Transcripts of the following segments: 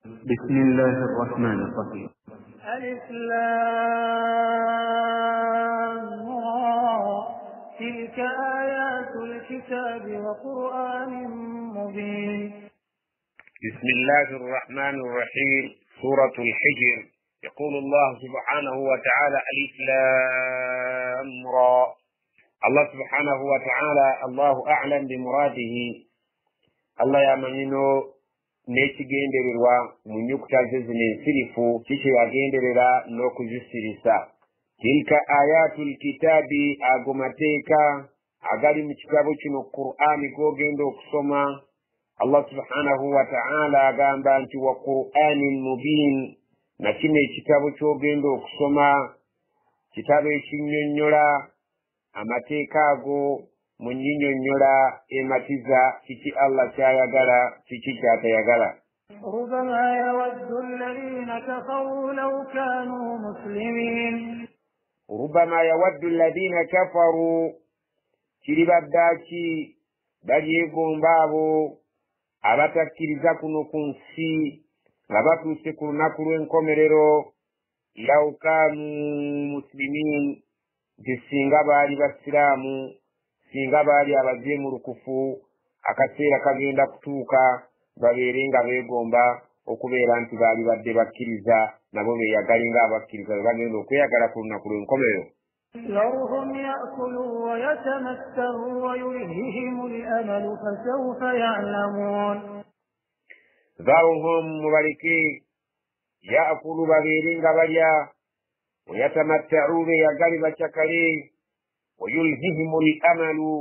بسم الله الرحمن الرحيم. ألف لام را تلك آيات الكتاب وقرآن مبين. بسم الله الرحمن الرحيم. سورة الحجر. يقول الله سبحانه وتعالى ألف لام را. الله سبحانه وتعالى الله أعلم بمراده. الله يامنينو nekigendererwa mu nnyukuta ze zino ensirifu kiki yagenderera n'okuzisirisa. Tilka ayatul kitaabi, ago mateeka agali mu kitabo kino Qur'ani g'ogenda okusoma. Allah subhanahu wa ta'ala agamba nti wa Qur'anin mubin, na kino ekitabo ky'ogenda okusoma kitabo ekinnyonnyola amateeka ago mu nnyinnyonnyola ematiza kiki Allah kyayagala kiki kyatayagala. ربما يود الذين كفروا لو كانوا مسلمين. ربما يود الذين كفروا kiribaddaaki balyegomba abo abatakkiriza kuno ku nsi nga batuuse ku lunaku lw'enkomerero law kaanu muslimin, nti singa baali basiraamu, singa baali abajeemulukufu, akaseera kagenda kutuuka babeere nga beegomba okubeera nti baali badde bakkiriza nabo beeyagale ng'abakkiriza bwe bagenda okweyagala ku lunaku lw'enkomerero. ذرهم يأكلوا ويتمتعوا ويلههم الأمل فسوف يعلمون. ذرهم mubaleke yaakulu babeere nga balya, wayatamatta'u beeyagale bakyakale, wayulhihimu al-amalu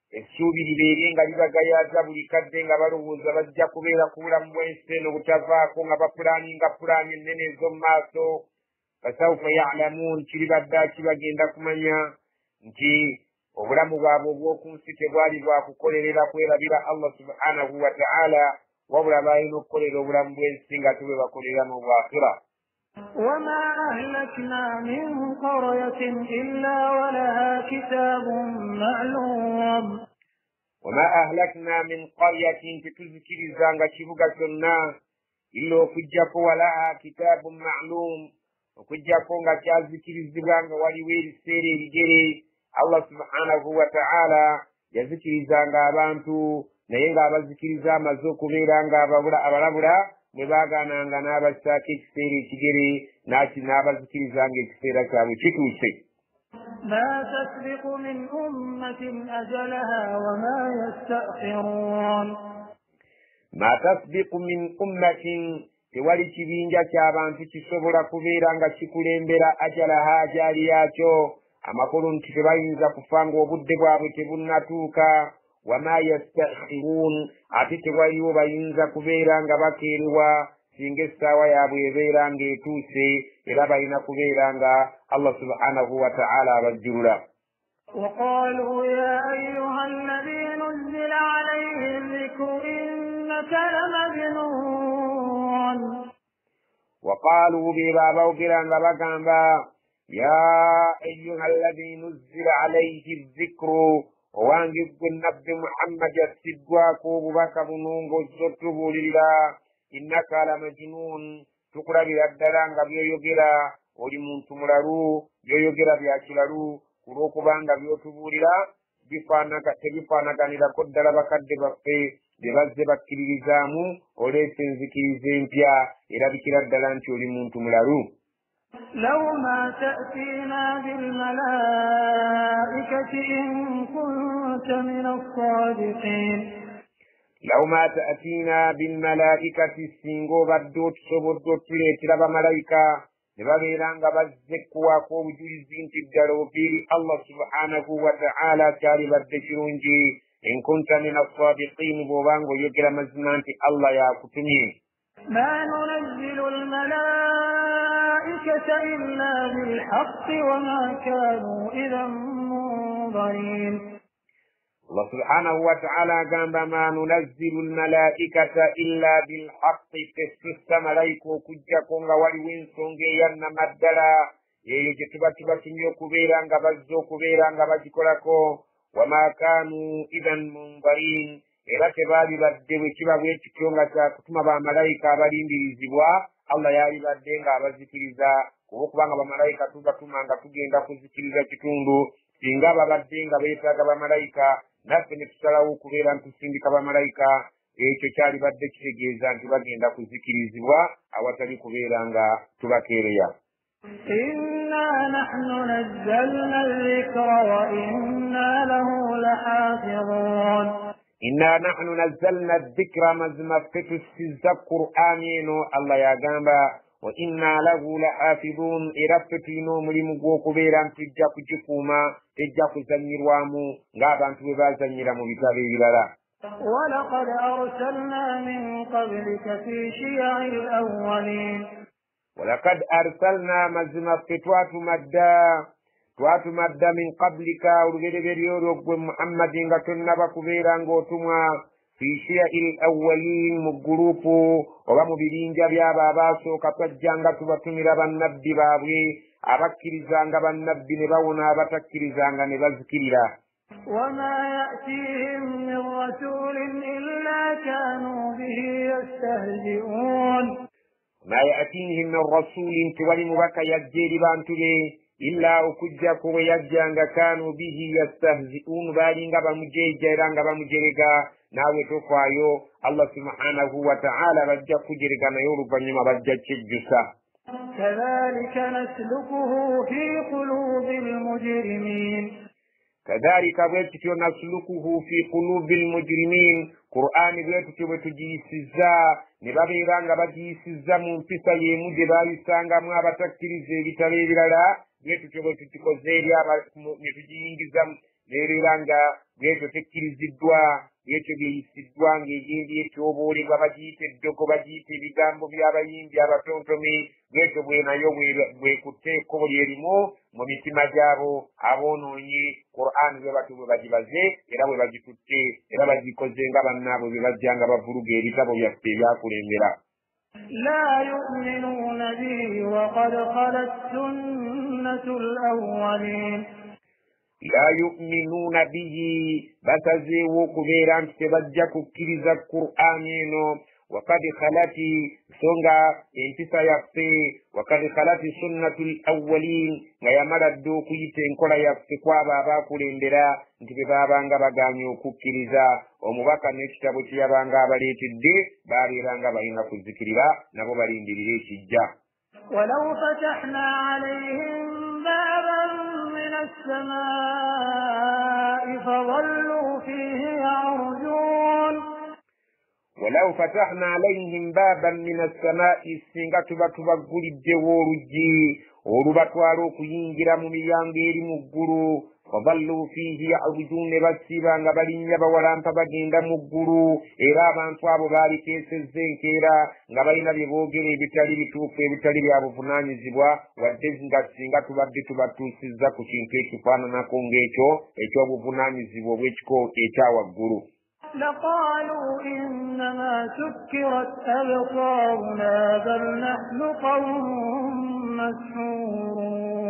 essuubi libeere nga libagayaaza buli kadde nga balowooza bajja kubeera ku bulamu bw'ensi eno butavaako nga bapulaaninga pulaani ennene ez'omu maaso. fasawfa ya'lamuun, kiribaddaaki bagenda kumanya nti obulamu bwabwe obw'oku nsi tebwali bwa kukolerera kwerabira Allah subhanahu wa ta'ala, wabula balina okukolera obulamu bw'ensi nga tube bakolera n'obwakhira. وما أهلكنا من قرية إلا ولها كتاب معلوم. وما أهلكنا من قرية تتذكرزanga kibuga kyonna illa okujjako walaha kitaabun ma'lum, okujjako nga kyazikirizibwa nga waliwo ebiseera ebigere. Allah subhanahu wa ta'ala yazikirizanga abantu, naye ng'abazikiriza amaze okubeera nga abalabula bwe baagaananga n'abassaako ekiseera ekigere n'abazikirizanga ekiseera kyabwe kituuse. ما تسبق من أمة أجلها وما يستأخرون. ما تسبق من أمة, tewali kibinja ky'abantu kisobola kubeera nga kikulembera ajalaha ajaali yaakyo, amakulu nti tebayinza kufa ng'obudde bwabwe tebunnatuuka. wama yastakhirun, ate tewaliwo bayinza kubeera nga bakeerwa singa essaawa yaabwe ebeera ng'etuuse, era balina kubeera nga Allah subhanahu wa ta'ala abajjulula. وقالوا يا أيها الذي نزل عليه الذكر إنك لمجنون. وقالوا ببابا وكلا بابا يا أيها الذي نزل عليه الذكر, owange nabbi Muhammad yassiddwako obubaka buno ng'ozzotubuulirira, innaka la majnun, tukulabira ddala nga byoyogera oli muntu mulalu, byoyogera bya kilalu, kulw'okubanga byotubuulira tebifaanaganirako ddala bakadde baffe bye bazze bakkiririzaamu, oleese enzikiriza empya, erabikira ddala nti oli muntu mulalu. لو ما تأتينا بالملائكة إن كنت من الصادقين. لو ما تأتينا بالملائكة singo baddo tusobodde otuleetera bamalayika ne babeera nga bazzekkuwako obujulizi nti ddala oviiri Allah subhanahu wa ta'ala kyalibadde kirungi. in kunta min as-sadiqin, bw'obanga oyogera mazima nti Allah yakutumye. ما ننزل الملائكة إلا بالحق وما كانوا إذا منظرين. Allah subhanahu wa ta'ala agamba ma nunazzilu al-malaikata illa bilhaqqi, tesussa malayika okujjako nga waliwo ensonga eyannamaddala eyo gye tuba tubatumye okubeera nga bazze okubeera nga bagikolako. wama kaanu idhan munzarin, era tebalibadde bwe kiba bwe kityo nga kyakutuma bamalayika abalindirizibwa Allah yalibadde nga abazikiriza kuba okubanga bamalayika tubatuma nga tugenda kuzikiriza kitundu singa babadde nga beetaaga bamalayika naffe ne tusalawo okubeera ntusindika bamalayika ekyo kyalibadde kitegeeza nti bagenda kuzikirizibwa awatali kubeera nga tubakeereya. إنا نحن نزلنا الذكر وإنا له لحافظون إنا نحن نزلنا الذكر مزما فتسز القرآن الله يا جنبا وإنا له لحافظون إرفتينو ملمغو كبيرا تجا كجكوما تجا كزنيروامو غابا تبا زنيرامو بكابي بلالا. ولقد أرسلنا من قبلك في شيع الأولين ولقد أرسلنا مزما فتوات مدى من قبلك ورغدغريو محمد غتنبا كبيرا غوتما في شيع الأولين مغروبو وبمبيرينجا بيابا باسو كتجانغا تبتميرا بالنبي بابوي أبكريزانغا بالنبي نباونا بتكريزانغا نبازكريرا. وما يأتيهم من رسول إلا كانوا به يستهزئون ما يأتيهم من رسول تولي مبكى يجيري بانتولي إلا أكجاكو ويجانغا كانوا به يستهزئون بالينغا بمجيجيرانغا بمجيريغا ناوي توفايو الله سبحانه وتعالى بجا كجيريغا نيورو بنيما بجا تشجسا. كذلك نسلكه في قلوب المجرمين كذلك بيتكيو نسلكه في قلوب المجرمين قرآن بيتكيو بتجيسيزا نبابيرانغا بجيسيزا منفسا يمود بالسانغا mwabatakkiriza ebitali ebirala byetukyo bwetukikozeeri netugiyingiza neeranga bwetyo tekkiriziddwa byekyo byeyisiddwa ng'egindi ekyoboolebwa bagiyita eddogo bagiyita ebigambo by'abayimbi abatontome bwetyo bwe nayo bwekutte ekkobo lyerimu mu mitima gyabo aboonoonye Qur'an bwe batyo bwe bagibaze era bwe bagitutte era bagikoze nga bannaabwe bwe bajja nga bavuluga ebitabo byaffe ebyakulembera. لا يؤمنون به وقد خلت سنة الأولين لا يؤمنون به بتزيو كبيرا تبجا ككريزا القرآن وقد خلت سنغا انتسا يقفي وقد خلت سنة الأولين غيامر الدوكو يتنكولا يقفي قوابا باكولندرا ntibe babanga baganye okukkiriza omubaka n'ekitabo kye yabanga abaleetedde babeeranga balina kuzikirira nabo balindirira ekijja. ولو فتحنا عليهم بابا من السماء فظلوا فيه يعرجون ولو فتحنا عليهم بابا من السماء singa tuba tubaguliddewo oluggi olubatwala okuyingira mu miryango eri mu ggulu فظلوا فيه يعرجون بasiba nga balinnya bawalampa bagenda mu ggulu era abantu abo baaliteesezza enkeera nga balina bye boogera ebitali bituufu ebitali bya buvunaanyizibwa wadde nga singa tubadde tubatuusizza ku kintu ekifaananako ng'ekyo ekyobuvunaanyizibwa obw'ekiko ekyawaggulu. لقالوا إنما سكرت أبصارنا بل نحن قوم مسحورون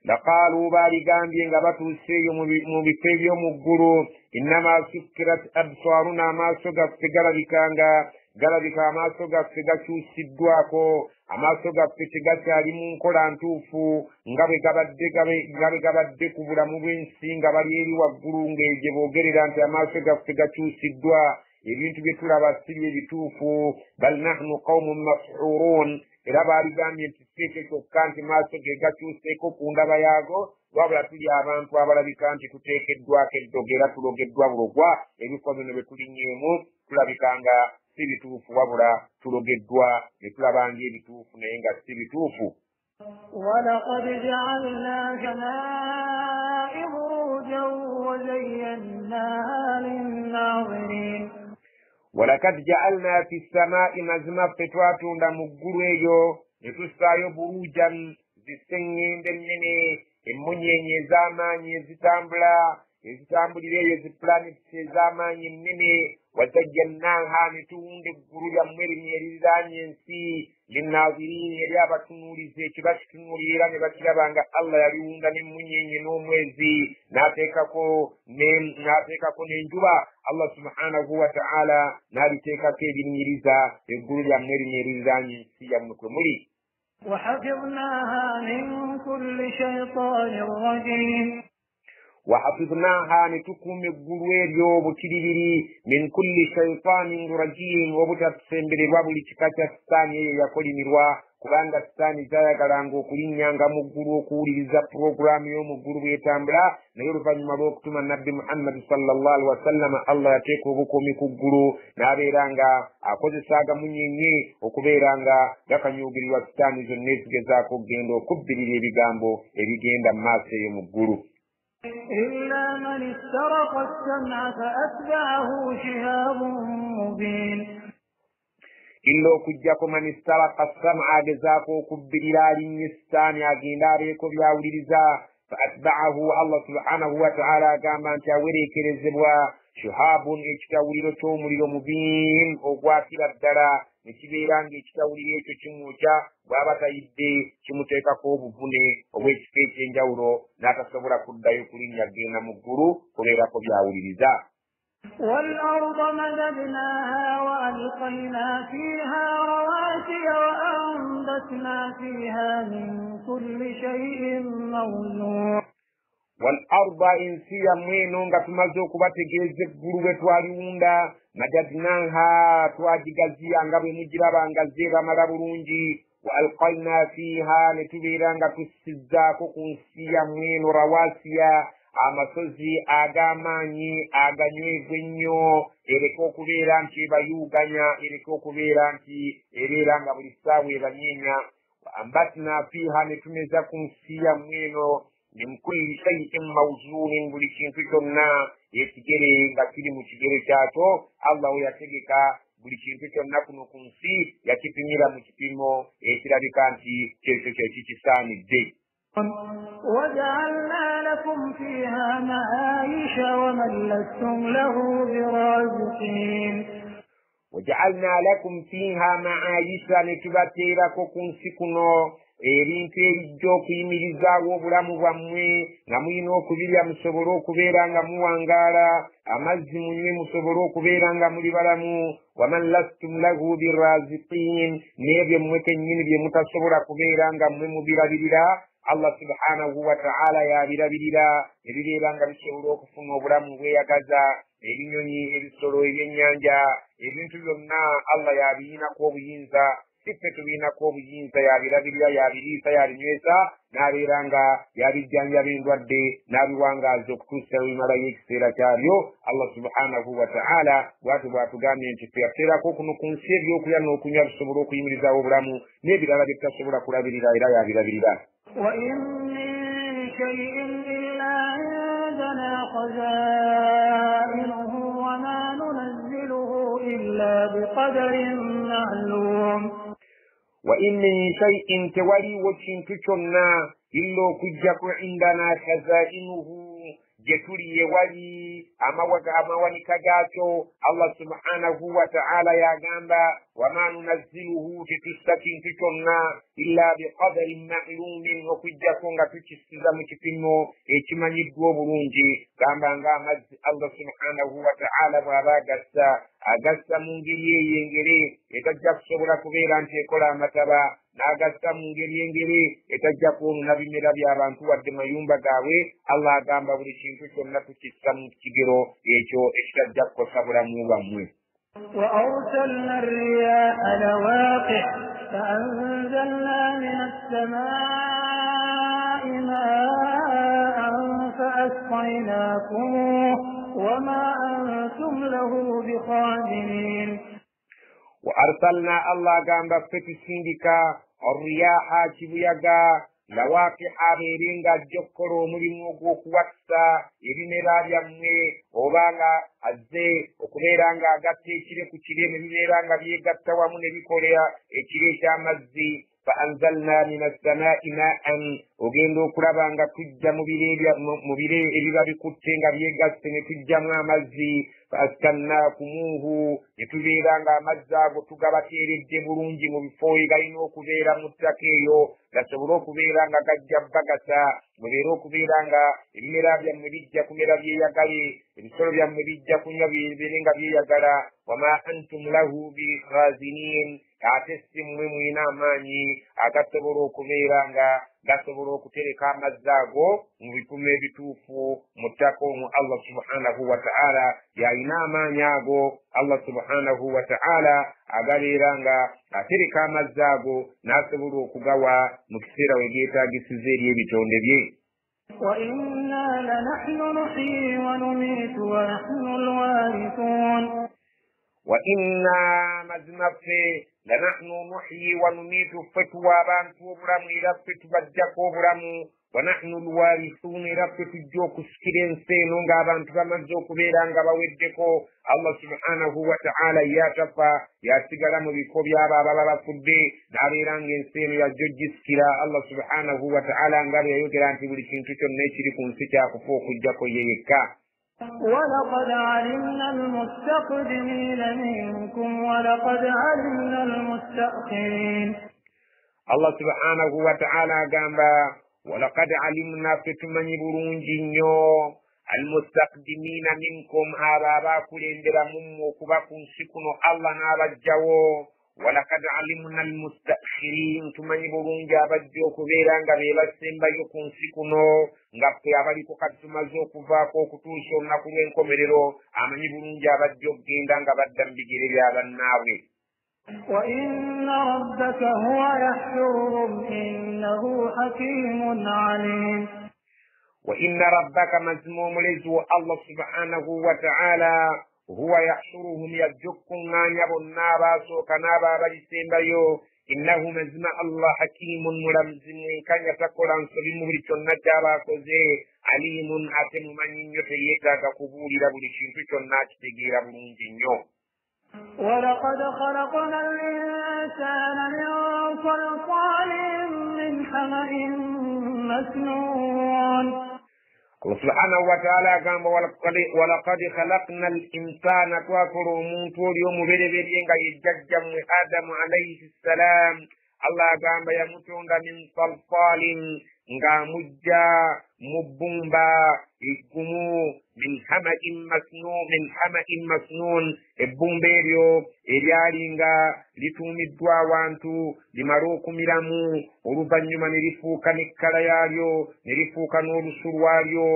لقالوا بالغامبي nga batuuseeyo mu bifo eby'omu ggulu innama sukkirat absaruna amaaso gaffe galabika amaaso gaffe gakyusiddwako amaaso gaffe tegakyali mu nkola ntuufu nga bwe gabadde ku bulamu bw'ensi nga bali eri waggulu ng'egye boogerera nti amaaso gaffe gakyusiddwa ebintu bye tulaba si bye bituufu bal nahnu qaumun mas'urun era baaligambye nti si ekyo kyokka nti maaso ge gakyuseeko ku ndaba yaago wabula tuli abantu abalabika nti tuteekeddwako eddogo era tulogeddwa bulogwa ebifo bino bye tulinnyeemu tulabika nga si bituufu wabula tulogeddwa ne tulaba ng'ebituufu naye nga si bituufu. ولقد جعلنا كماء بروجا وزيناها للناظرين ولقد جعلنا في السماء مزما فتواتunda mu ggulu eyo ne tussaayo burujan zisengende nnene emmunyenye ez'amaanyi ezitambula ezitambulira eyo ziplanets ez'amaanyi ennene wazajjannaha ne tuwunda eggulu lyammwe linyweriranye ensi linnaaziriini eri abatunuulizi ekibakitunuulira era ne bakiraba nga Allah yaliwunda n'emmunyenye n'omwezi n'ateekako n'enjuba Allah subhanahu wa ta'ala n'aliteekako ebirinyiriza eggulu lyammwe linyweriranye ensi yammwe kwe muli. وحفظناها من كل شيطان رجيم وحفظناها نتكم الجرويريو بكيريري من كل شيطان رجيم وبتسمبر باب لتكاتا ستاني يقول مروا kubanga ستاني zayagalanga okulinnyanga mu ggulu okuwuliriza puroguramu y'omuggulu bw'etambula naye oluvannyuma lw'okutuma nabbi Muhammad sallallahu alaihi wasallam Allah yateeka obukuumi ku ggulu n'abeera nga akozesa agamunyenye okubeera nga gakanyuugirirwa ستاني zonna ezigezaako okugenda okubbirira ebigambo ebigenda mu maaso eyo mu ggulu. إلا من استرق السمع فأتبعه شهاب مبين إلا كجاكو من استرق السمع جزاكو كبريرا لنستان أجناريكو بياوليزا فأتبعه الله سبحانه وتعالى كما تاوري كرزبوا شهاب اجتاوليرو تومريرو مبين وقواتي الدرا nekibeerange ekitawulira ekyo kimwokya bw'aba tayidde kimuteekako obuvune obw'ekifo ekyenjawulo n'atasobola kuddayo kulinnya genda mu ggulu kubeerako byawuliriza. والأرض مددناها وألقينا فيها رواسي وأنبتنا فيها من كل شيء موزون. والأرض إنسيا mweno nga tumaze okubategeeza eggulu bwe twaliwunda madadnaha twagigazia nga bwe mugiraba nga zeebamala bulungi wa alqaina fiha ne tubeera nga tussizzaako ku nsi yammwe rawasiya amasozi ag'amaanyi aganywevu ennyo ereka okubeera nti ebayuuganya ereka okubeera nti ereera nga buli ssaawa ebanyeenya wa ambatna fiha ne tumeza ku nsi yammwe eno min kulli shay'in mawzunin buli kintu kyonna ekigere nga kiri mu kigere kyakyo Allah we yategeka buli kintu kyonna kuno ku nsi yakipimira mu kipimo ekirabika nti kyekyo kyekikisaanidde. وجعلنا لكم فيها معايش ومن لستم له برازقين. وجعلنا لكم فيها معايش نتبتيركو كنسي كنو ebintu ebijja okuyimirizaawo obulamu bwammwe nga mulina okubirya musobole okubeera nga muwangaala amazzi munywe musobole okubeera nga muli balamu waman lastum lahu biraziqin n'ebyo mmwe kennyini bye mutasobola kubeera nga mmwe mubirabirira Allah subhanahu wa ta'ala yabirabirira ebibeera nga bisobola okufuna obulamu bweyagaza ebinyonyi ebisolo ebyennyanja ebintu byonna Allah yabiyinako obuyinza siffe tubiinako obuyinza yabirabirira yabiriisa yabinywesa n'abeera nga yabijjanjaba endwadde n'abiwangaaza okutuusa ebimalayo ekiseera kyabyo Allah subhanahu wa ta'ala bw'atyo bw'atugambye nti tuyateerako kuno ku nsi ebyokulya n'okunywa bisobola okuyimirizaawo obulamu n'ebirala bye tutasobola kulabirira era yabirabirira. وإن من شيء إلا عندنا خزائنه وما ننزله إلا بقدر معلوم. وإن من شيء تولي وشنك كنا إلا كجك عندنا خزائنه جتولي ولي amawanika gaakyo Allah subhanahu wa ta'ala yagamba wama nunazziluhu tetussa kintu kyonna illa biqadarin ma'lumin okujjako nga tukisiza mu kipimo ekimanyiddwa obulungi gamba nga amazzi Allah subhanahu wa ta'ala bw'aba agassa mu ngeri eyengere etajja kusobola kubeera nti ekola amataba n'agassa mu ngeri engere etajja kwonona bimera by'abantu wadde mayumba gaabwe Allah agamba buli kintu kyonna tukissa mu kigero ekyo ekitajja kukosa bulamu bwammwe. وأرسلنا الرياح لواقح فأنزلنا من السماء ماء فأسقيناكموه وما أنتم له بخازنين. وأرسلنا الله gamba fetusindika الرياح kibuyaga lawaaqiha beeringa jokkolo omulimu ogw'okuwakisa ebimera byammwe oba nga azze okubeera nga agatta ekire ku kire ne bibeera nga byegatta wamu ne bikolera ekire eky'amazzi فأنزلنا من السماء ماء ogendo kurabanga tujja mu bire ebiba bikutte nga byegasse ne tujjamu amazzi faskannakumuhu ne tubeeranga amazzi ago tugabateeredde bulungi mu bifo egalina okubeera mu ttaka eyo gasobole okubeera nga gajja bagasa mubeere okubeera nga ebimera byammwe bijja kumera byeyagale ebisolo byammwe bijja kunywa bibeere nga byeyagala wama antum lahu bikhazinin ate si mmwe mulina amaanyi agasobola okubeera nga gasobola okutereka amazzi ago mu bipimo ebituufu mu ttaka omwo Allah subhanahu wa ta'ala yalina amaanyi ago Allah subhanahu wa ta'ala agabeera nga atereka amazzi ago n'asobola okugawa mu kiseera we geetaagisiza eri ebitonde bye. وَإِنَّا لَنَحْنُ نُحْيِي وَنُمِيتُ وَنَحْنُ الْوَارِثُونَ وَإِنَّا مَزْنَفَّ لَنَحْنُ نُحْيِي وَنُمِيتُ فَتُوَى بَانْتُ وَبُرَمُ إِلَى فَتُبَجَّكُ وَبُرَمُ وَنَحْنُ الْوَارِثُونَ إِلَى فَتُجُّوكُ سِكِرِنْسَيْنُ غَابَانْتُ بَمَجُّوكُ بِيرَانْ غَبَوِدِّكُ Allah subhanahu wa ta'ala yatafa yasigala mu bifo byabo ababa bafudde n'abeeranga ensi eno yajjojjisikira Allah subhanahu wa ta'ala nga bwe yayogera nti buli kintu kyonna ekiri ku nsi kyakufa okujjako ye yekka. ولقد علمنا المستقدمين منكم ولقد علمنا المستأخرين. Allah subhanahu wa ta'ala agamba ولقد علمنا فتمني برungi nnyo المستقدمين منكم أبابا كلندرا ممو كباكم سكنو الله نابجاو ولقد علمنا المستأخرين تمني برungi abajjo kubeera nga bebasemba yokun sikuno nga pe abaliko katumazo okuvaako okutuusa olunaku lw'enkomerero amanyi bulungi abajjo okgenda nga badda mu bigere by'abannaabwe. وَإِنَّ رَبَّكَ هُوَ يَحْشُرُهُمْ إِنَّهُ حَكِيمٌ عَلِيمٌ. وَإِنَّ رَبَّكَ مَزْمُومٌ لَزْوَ الله سبحانه وتعالى هو يحشرهم يجكم غانيا بنابا سوكنابا بجسيمبايو إنه مزمع الله حكيم ملمزم كان يتقل عن سبيل مهرشون نجابا كوزي عليم أتم من يتيكا كقبول لبلشين فشون ناجتگير بلنجنيو. ولقد خلقنا الإنسان من صلصال من حمأ مسنون. الله سبحانه وتعالى قام ولقد خلقنا الإنسان توافر من طول يوم بريبين يججم آدم عليه السلام الله قام يمتون من صلصال نغامجا مبومبا ikumu min hama'in masnun ebbumbeeryo eryalinga lituumiddwa awantu limale okumiramu oluvannyuma ne lifuuka n'ekkala yaalyo ne lifuuka n'olusu lwalyo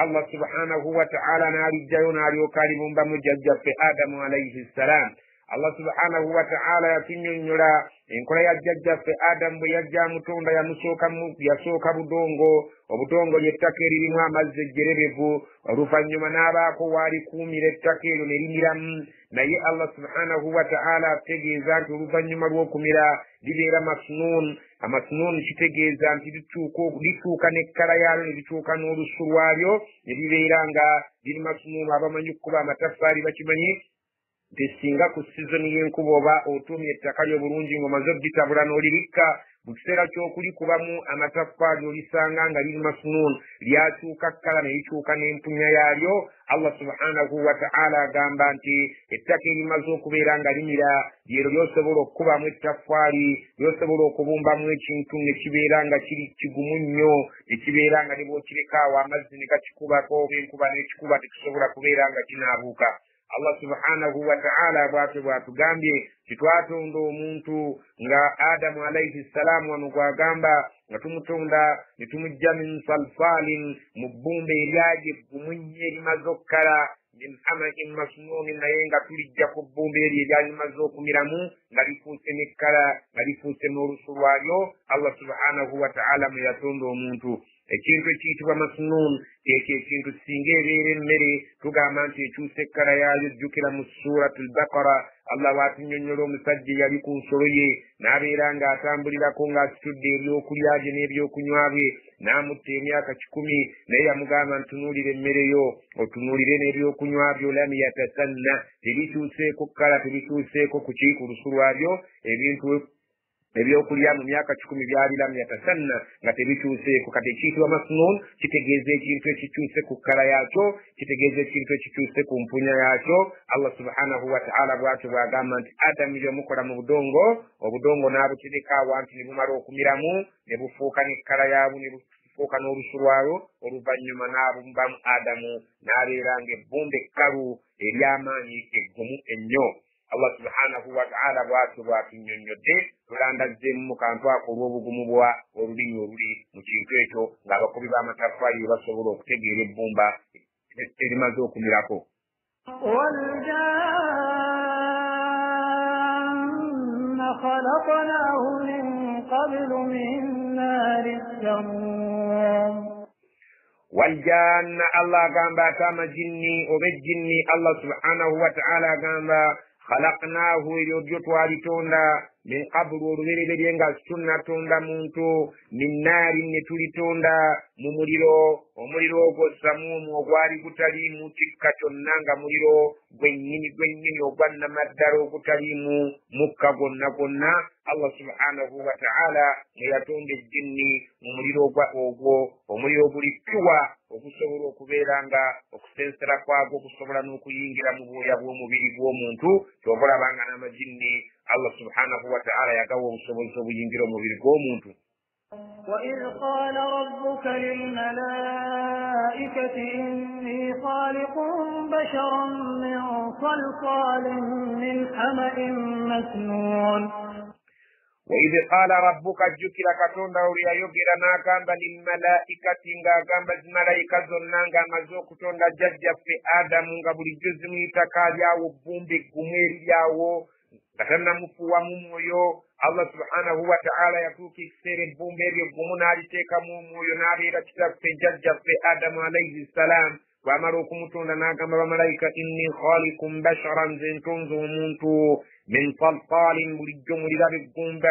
Allah subhanahu wa ta'ala n'alijjayo n'alyoka alibumbamu jjajjaffe Adamu alayhi ssalam. Allah subhanahu wa ta'ala yatunnyonnyola enkola ya jjajjaffe Adamu bwe yajja amutonda yasooka budongo obudongo ly'ettaka eririmu amazzi ejjererevu oluvannyuma n'abaako waalikuumira ettaka eryo ne limiramu naye Allah subhanahu wa ta'ala ategeeza nti oluvannyuma lw'okumira libeera amasnuun kitegeeza nti lituuka n'ekkala yaalyo ne lituuka n'olusu lwalyo ne libeera nga liri masnuun. Abamanyi okukuba amataffaali bakimanyi singa ku sizoni y'enkuba oba otuumye ettaka lyo bulungi ng'omaze odditabula n'olibikka mu kiseera ky'okulikubamu amataffaali olisanga nga liri masnuun lyakyuka kkala ne likyuka n'empunya yaalyo. Allah subhanahu wa ta'ala agamba nti ettaka erimaze okubeera nga limira lyero lyosobola okukubamu ettaffaali lyosobola okubumbamu ekintu ne kibeera nga kiri kigumu nnyo ne kibeera nga ne bw'okireka awo amazzi ne gakikubako oba enkuba n'ekikuba tekisobola kubeera nga kinaabuuka. Allah subhanahu wa ta'ala bw'atugambye kitwatonda omuntu nga Adamu alayhi salamu wano gwagamba nga tumutonda ne tumujja min salsalin mu bbumba eryaje eggumu nnyo erimaze okkala min hama'in masnuun naye nga tulijja ku bbumba eryo eryalimaze okumiramu nga lifuuse n'ekkala nga lifuuse n'olusu lwalyo. Allah subhanahu wa ta'ala mwe yatonda omuntu. Ekintu ekiyitibwa masnuun ekyo ekintu singa ebeera emmere tugamba nti ekyusa ekkala yaayo. Jjukira mu suuratul Baqara Allah bw'atunnyonnyola omusajja eyali ku nsolo ye n'abeera ng'atambulirako ng'asitudde ebyokulya bye n'ebyokunywa bye n'amutta emyaka 10 naye yamugamba ntunuulire emmere yo otunuulire n'ebyokunywa byo lam yatasanna tebikyuseeko kkala tebikyuseeko ku lusu lwabyo ebintu ebyokulya mu myaka 10 byalira yatasanna nga tebikyuseeko kati ekiyitibwa masnun kitegeeza ekintu ekikyuse ku kkala yaakyo kitegeeza ekintu ekikyuse ku mpunya yaakyo. Allah subhanahu wa ta'ala bw'atyo bw'agamba nti adamu byemukola mu budongo obudongo n'abutereka awantu ne bumala okumiramu ne bufuuka n'ekkala yaabu ne bufuuka n'olusu lwalwo oluvannyuma n'abumbamu adamu n'abeera ng'ebbumba ekkalu ery'amaanyi eggumu ennyo. Allah subhanahu wa ta'ala bw'atyo bw'atunnyonnyodde tulandazzeemu mu kantu ako olw'obugumu bwa olulimi oluli mu kintu ekyo ng'abakubi b'amataffaali bwe basobola okutegeera ebbumba erimaze okumirako. والجان خلقناه من قبل من نار السموم. والجان الله gamba atama jinni obe jinni Allah subhanahu wa ta'ala gamba khalaqnahu eryo twalitonda min qablu olubereberye nga tunnatonda muntu min naari ne tulitonda mu muliro omuliro ogwo samuumu ogwali gutaliimu kikka kyonna nga muliro gwennyini ogwa namaddala ogutaliimu mukka gwonna. Allah subhanahu wa ta'ala ne yatonda ejjinni mu muliro ogwo omuliro ogulikkiwa okusobola okubeera nga okusensera kwagwo okusobola n'okuyingira mu bwoya bw'omubiri gw'omuntu kyobalabanga n'amajinni Allah subhanahu wa ta'ala yagawa obusobozi obuyingira omubiri gw'omuntu. وإذ قال ربك للملائكة إني خالق بشرا من صلصال من حمأ مسنون. وإذ قال ربك جكر كتوندا وليا يوغيرا ناغامبا للملائكة ngagamba zimalaika zonna nga amaze okutonda jjajja ffe Adamu nga buli jjozi muyitakalyawo bbumbe eggumu eryawo nga tannamufuuwamu mwoyo. Allah subhanahu wa ta'ala yatuuka ekiseera ebbumba eryo eggumu n'aliteekamu omwoyo n'abeera kitaffe jjajjaffe Adamu alayhi salaam. Bw'amala okumutonda n'agamba bamalayika inni khaliqun basharan nze ntonze omuntu min salsalin bulijjo muliraba ebbumba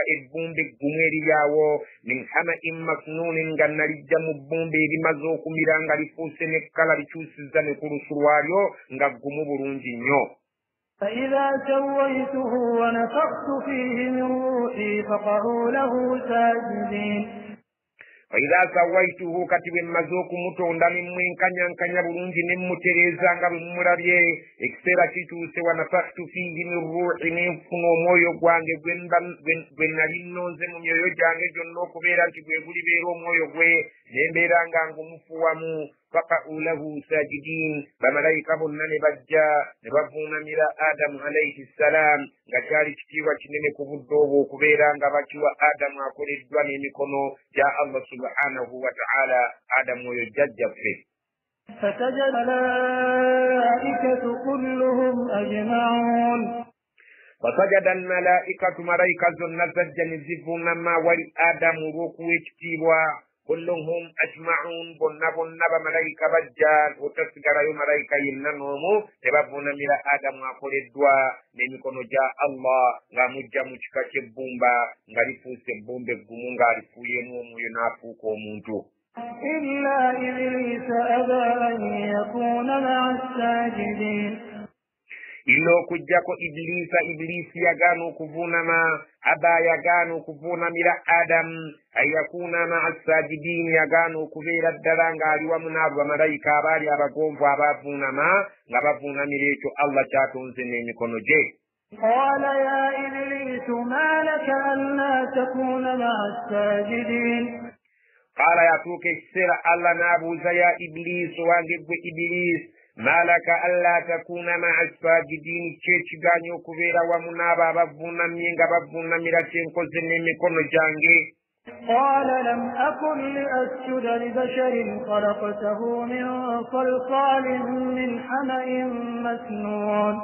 eggumu eryawo min hama'in masnunin nga nalijja mu bbumba erimaze okumira nga lifuuse n'ekkala likyusizza ne ku lusu lwalyo nga ggumu bulungi nnyo. فإذا سويته ونفخت فيه من روحي فقعوا له ساجدين. فإذا سويته kati bwe mmaze okumutonda ne mwenkanyankanya bulungi ne mmutereeza nga bwe mmulabye ekiseera kituuse wa nafakhtu fiihi min ruuhi ne nfuna omwoyo gwange gwe nali nnonze mu myoyo gyange gyonna okubeera nti gwe gulibeera omwoyo gwe ne mbeera nga ngumufuwamu. فقعوا له ساجدين bamalayika bonna ne bajja ne bavuunamira Adamu alayhi salaam nga kyali kitiibwa kinene ku budde obwo okubeera nga bakiwa Adamu akoleddwa n'emikono gya Allah subhanahu wa ta'ala Adamu oyo jjajjaffe. فسجد الملائكة كلهم أجمعون. فسجد الملائكة ملائكة zonna zajja ne zivuunama wali Adamu olw'okuwa ekitiibwa kulluhum ajma'un bonna bamalayika bajja otasigalayo malayika yenna n'omu ne bavuunamira Adamu akoleddwa n'emikono gya Allah ng'amujja mu kika ky'ebbumba nga lifuuse ebbumba eggumu ng'alifuuyemu omwoyo n'afuuka omuntu. إلا إبليس أبى أن يكون مع الساجدين. illa okujjako ibilisi yagaana okuvuunama aba yagaana okuvuunamira Adamu ayakuna ma'a as-sajidin yagaana okubeera ddala ng'ali wamu n'abo bamalayika abaali abagonvu abavuunama nga bavuunamira ekyo Allah kyatonze n'emikono gye. قال يا إبليس ما لك ألا تكون مع الساجدين. قال yatuuka ekiseera Allah n'abuuza ya Ibilisi wange gwe Ibilisi malaka alla takuna ma'a as-sajidin kyekiganye okubeera wamu n'abo abavuunamye nga bavuunamira kyenkoze n'emikono gyange. قال لم أكن لأسجد لبشر خلقته من صلصال من حمأ مسنون.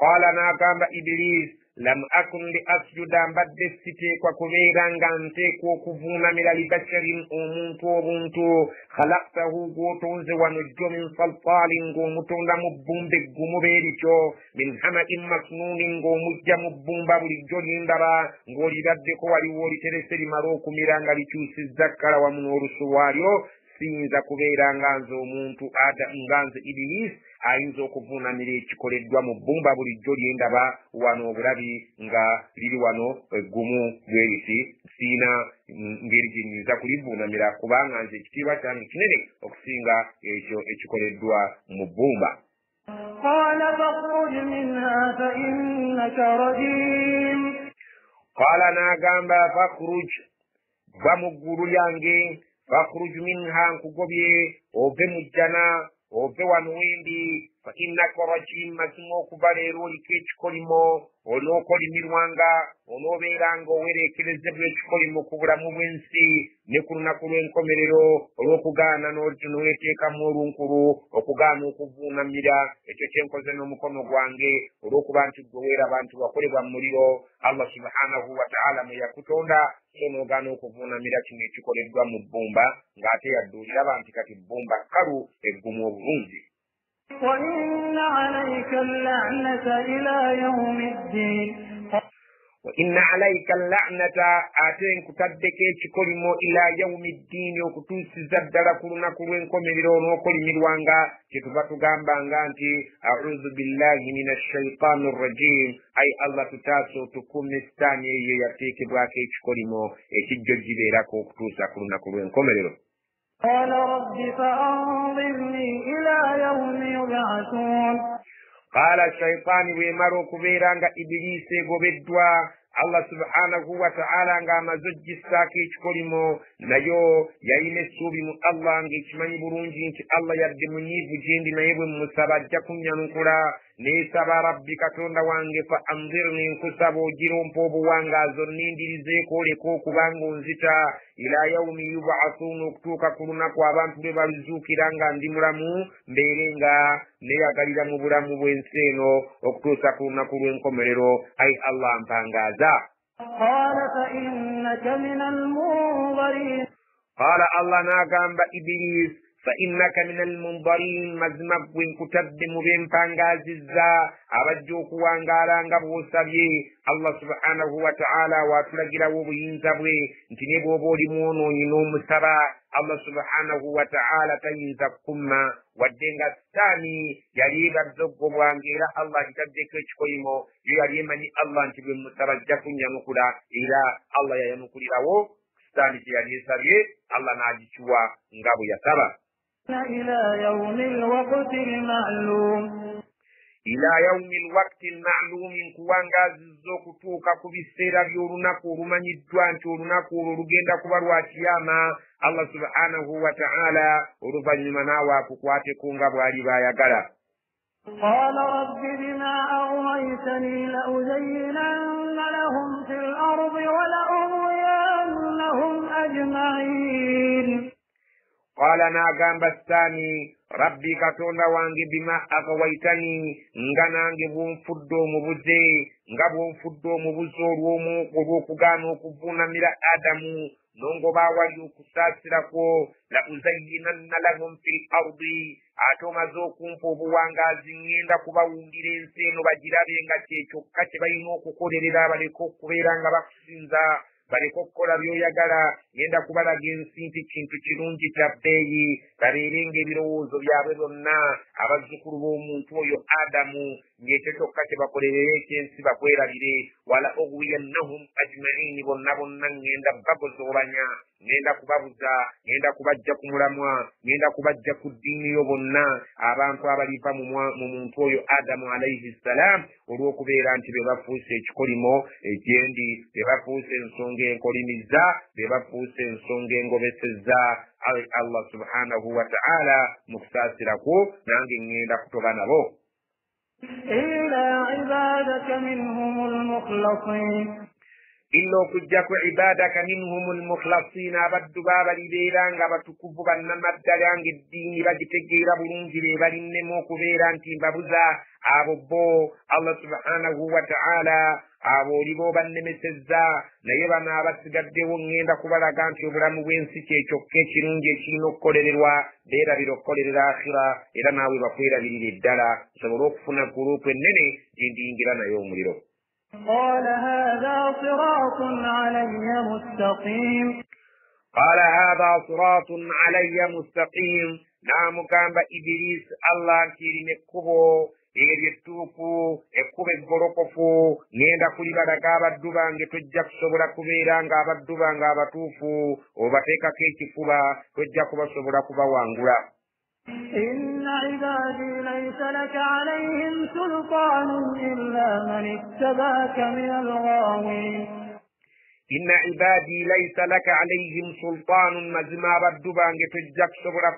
قال n'agamba Ibilisi lam akun li asjuda mbadde siteekwa kubeera nga nteekwa okuvuunamira libasharin omuntu obuntu khalaqtahu gw'otonze wano jjo min salsalin ng'omutonda mu bbumba eggumu beerityo min hama'in masnunin ng'omujja mu bbumba bulijjo lindaba ng'oliraddeko waliwo oliterese limala okumira nga likyusizza kkala wamu n'olusu lwalyo siyinza kubeera nga nze omuntu nga nze Iblis ayinza okuvuunamira ekikoleddwa mu bbumba bulijjo lyendaba wano obulabi nga liri wano eggumu bwe riti siina ngeri gye nnyinza kulivuunamira kubanga nze ekitiibwa kyange kinene okusinga ekyo ekikoleddwa mu bbumba. قال فاخرج منها فإنك رجيم. قال ناغامبا فاخرج بمغuru yange فاخرج منها nkugobye ove mu jjana ove wano wendi fa innaka rajim mazima okuba leero oliko ekikolimo onookolimirwanga onoobeeranga owereekerezebwa ekikolimo ku bulamu bw'ensi ne ku lunaku lw'enkomerero olw'okugaana n'oweteekamu olunkulu okugaana okuvuunamira ekyo kyenkoze n'omukono gwange olw'okuba nti gwe weeraba nti wakolebwa mu muliro Allah subhanahu wa ta'ala mwe yakutonda so n'ogaana okuvuunamira kino ekikoleddwa mu bbumba ng'ate yadduuliraba nti kati bbumba kkalu eggumu obulungi. وإن عليك اللعنة إلى يوم الدين. وإن عليك اللعنة آتين كتدك كلمة إلى يوم الدين وكتوس زدر كلنا كلين كميرون وكل مروانغا كتبتو غامبانغا أنتي أعوذ بالله من الشيطان الرجيم أي الله تتاسو تكون مستاني يأتيك باكي كلمة تججي بيراكو كتوسا كلنا كلين كميرون. قال رب فأنظرني إلى يوم يبعثون. قال الشيطان ويمرو كبيرانغا إبليس غبدوا Allah subhanahu wa ta'ala nga amazojjissaako ekikolimo nayo yalina essuubi mu Allah ng'ekimanyi bulungi nti Allah yadde munyiivu gyendi naye bwe mmusaba ajja kunnyanukula neesaba rabbi katonda wange fa anzirni nkusaba ogirompa obuwangaazo nindirizeeko oleka okubanga onzita ila yaumi yub'athuuna okutuuka ku lunaku abantu lwe balizuukira nga ndi mulamu mbeere nga neyagalira mu bulamu bw'ensi eno okutuusa ku lunaku lw'enkomerero ayi Allah mpangaaza. قال فإنك من المنظرين. قال الله ناغامبا إبليس فإنك من المنظرين مزمب كتب مبين فانغاززا أرجوك وانغارانغا بوسابي الله سبحانه وتعالى واتلقلا وبينزبوي انتنبو بولي مونو ينوم سبا الله سبحانه وتعالى تينزكم waddenga sitaani yali ebadde obwangeera Allah kitaddeko ekikoyimo yo yali emanyi Allah nti bwe musaba ajja kunnyanukula era Allah yayanukulirawo sitaani kye yali esabye Allah n'agikiwa nga bwe yasaba. إلى يوم الوقت المعلوم. إلى يوم الوقت المعلوم kuwangaazizza okutuuka ku biseera by'olunaku olumanyiddwa nti olunaku olwo lugenda kuba lwa kiyama Allah subhanahu wa ta'ala oluvannyuma naawe akukwateko nga bw'ali baayagala. قال رب بما أغويتني لأزينن لهم في الأرض ولأغوينهم أجمعين. قال ناغامبا الثاني ربي katonda wange bima agawaitani nga nange bwonfudde omubuze nga bwonfudde omubuze olw'okugaana okuvuunamira Adamu nongoba awali okusaasirako la uzayyinanna lahum fil ardi ate omaze okumpa obuwangaazi ngenda kubawundira ensi eno bagirabe nga kyekyokka kye balina okukolerera baleke okubeera nga bakusinza baleka okukola by'oyagala ngenda kubalaga ensi nti kintu kirungi kya bbeeyi babeerenga ebirowoozo byabwe byonna abazzukulu b'omuntu oyo Adamu ng'ekyo kyokka kye bakolerera ekyensi bakwerabire wala oghwiyannahum ajmain bonna bonna ngenda bagozoobanya ngenda kubabuza ngenda kubajja ku mulamwa ngenda kubajja ku ddiini yo bonna abantu abaliva mu muntu oyo Adamu alayhi salam olw'okubeera nti be bafuuse ekikolimo ekyendi be bafuuse ensonga enkolimiza be bafuuse ensonga engobesezza Allah subhanahu wa ta'ala mu kusaasirako nange ngenda kutoba nabo. إلا عبادك منهم المخلصين. illa okujjako ibadaka minhumul mukhlasiina abaddu baabalibeera nga batukuvu bannamaddala ng'eddiini bagitegeera bulungi be balinnemu okubeera nti mbabuza abo bo Allah subhanahu wa ta'ala abo oliba obannemesezza naye bano abasigaddewo ngenda kubalaga nti obulamu bw'ensi kyekyokka ekirungi ekirina okukolererwa beerabira okukolerera akhira era naawe bakwerabirira eddala osobole okufuna gurupu ennene gyendiyingira naye omuliro. قال هذا صراط علي مستقيم. qala hadha siratun alayya mustaqim namugamba Iblis Allah nkirine ekkubo eryettuufu ekkubo eggolokofu ngenda kulibalaga abaddu bange tojja kusobola kubeera ng'abaddu bange abatuufu obateekako ekifuba tojja kubasobola kubawangula. إن عبادي ليس لك عليهم سلطان إلا من اتبعك من الغاوين. إن عبادي ليس لك عليهم سلطان مزما بدو بانge tojja kusobola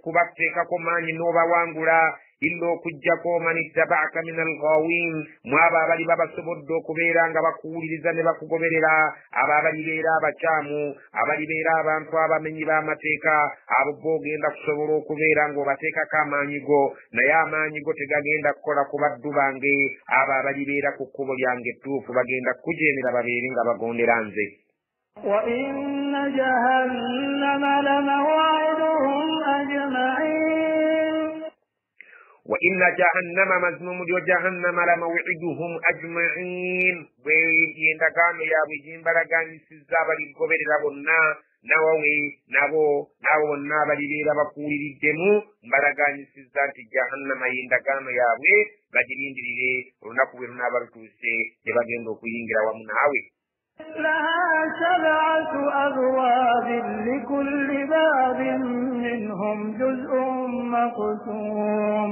kubateekako maanyi n'obawangula illo okuggyako man ittaba'aka min al-ghawin mwabo abali babasobodde okubeera nga bakuwuliriza ne bakugoberera abo abalibeera abakyamu abalibeera abantu abamenyi b'amateeka abo boogenda kusobola okubeera ng'obateekako amaanyi go naye amaanyi go tegagenda kukola ku baddu bange abo abalibeera ku kkubo lyange ettuufu bagenda kujeemera babeere nga bagondera nze. وإن جهنم لموعدهم أجمعين. وإن جهنم مزموم جهنم لموعدهم أجمعين. ويندقام يا بجنبرقان سزاب للقبر بنا نووي نابو نابا لبير بقول الدمو برقان سزات جهنم يندقام يا بجرين دليل ونقوي نابا رتوسي يبقين دوكوين جروا مناوي. لها 7 أبواب لكل باب منهم جزء مقسوم.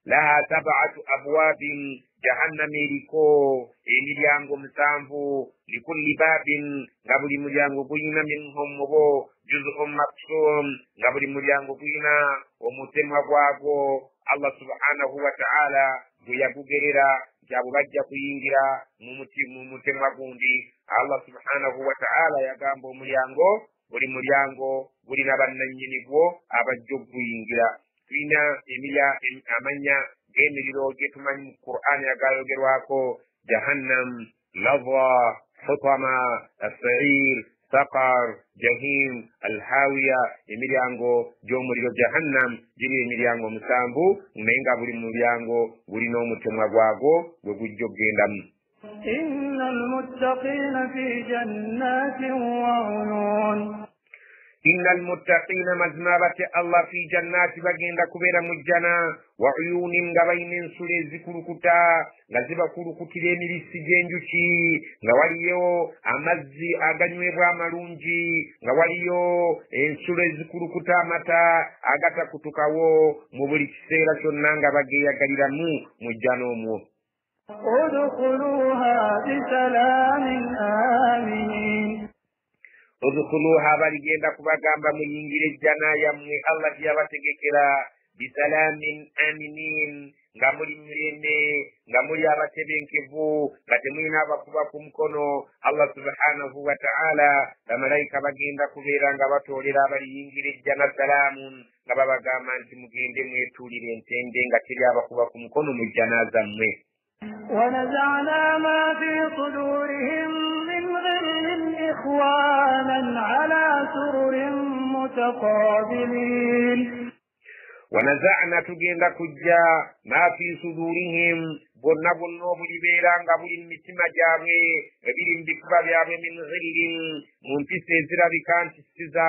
لها 7 أبواب جهنم لكو إميليانغو مسامفو لكل باب قبل مليانغو بينا منهم مبو جزء مقسوم قبل مليانغو بينا ومتم وقواغو الله سبحانه وتعالى ويقوغرر jabu bajja kuyingira mu mutemwa gundi. Allah subhanahu wa ta'ala yagamba omulyango buli mulyango gulina bannannyinigwo abajja okuyingira. Tulina amanya g'emiriro getumanyi mu Qur'an agayogerwako: jahannam, lava, hutama, as-sa'ir, saqar, jahim, alhawiya. Emiryango gy'omuliro jahannam giri emiryango 7 naye nga buli mulyango gulina omutemwa gwagwo gwe gujja okugendamu. إن المتقين في جنات وعيون. إن المتقين مزمابة الله في جنات بغين كبيرة مجانا وعيون غبين سوري ذكر كتا غزبا كورو كتلين لسجنجوشي غواليو أمزي أغنوي برامالونجي غواليو سوري ذكر كتا متا أغتا كتوكاو مبولي كسيرا شنانغا بغي غريرامو مجانو مو. ادخلوها بسلام آمين. udkhuluha baligenda kubagamba muyingire jjana yammwe Allah gyabategekera bisalamin aminin nga muli mirembe nga muli abatebenkevu nga temulina abakuba ku mukono. Allah subhanahu wa ta'ala bamalayika bagenda kubeera nga batoolera abaliyingire jjana salaamun nga babagamba nti mugende mwetuulire entende nga teri abakuba ku mukono mu jjana zammwe. ونزعنا ما في صدورهم من غل إخوانا على سرر متقابلين. ونزعنا تجينا كجا ما في صدورهم bonna bonna obulibeera nga buli mu mitima gyabwe ebiri mu bifuba byabwe min ghillin mu mpisa ezirabika nti si za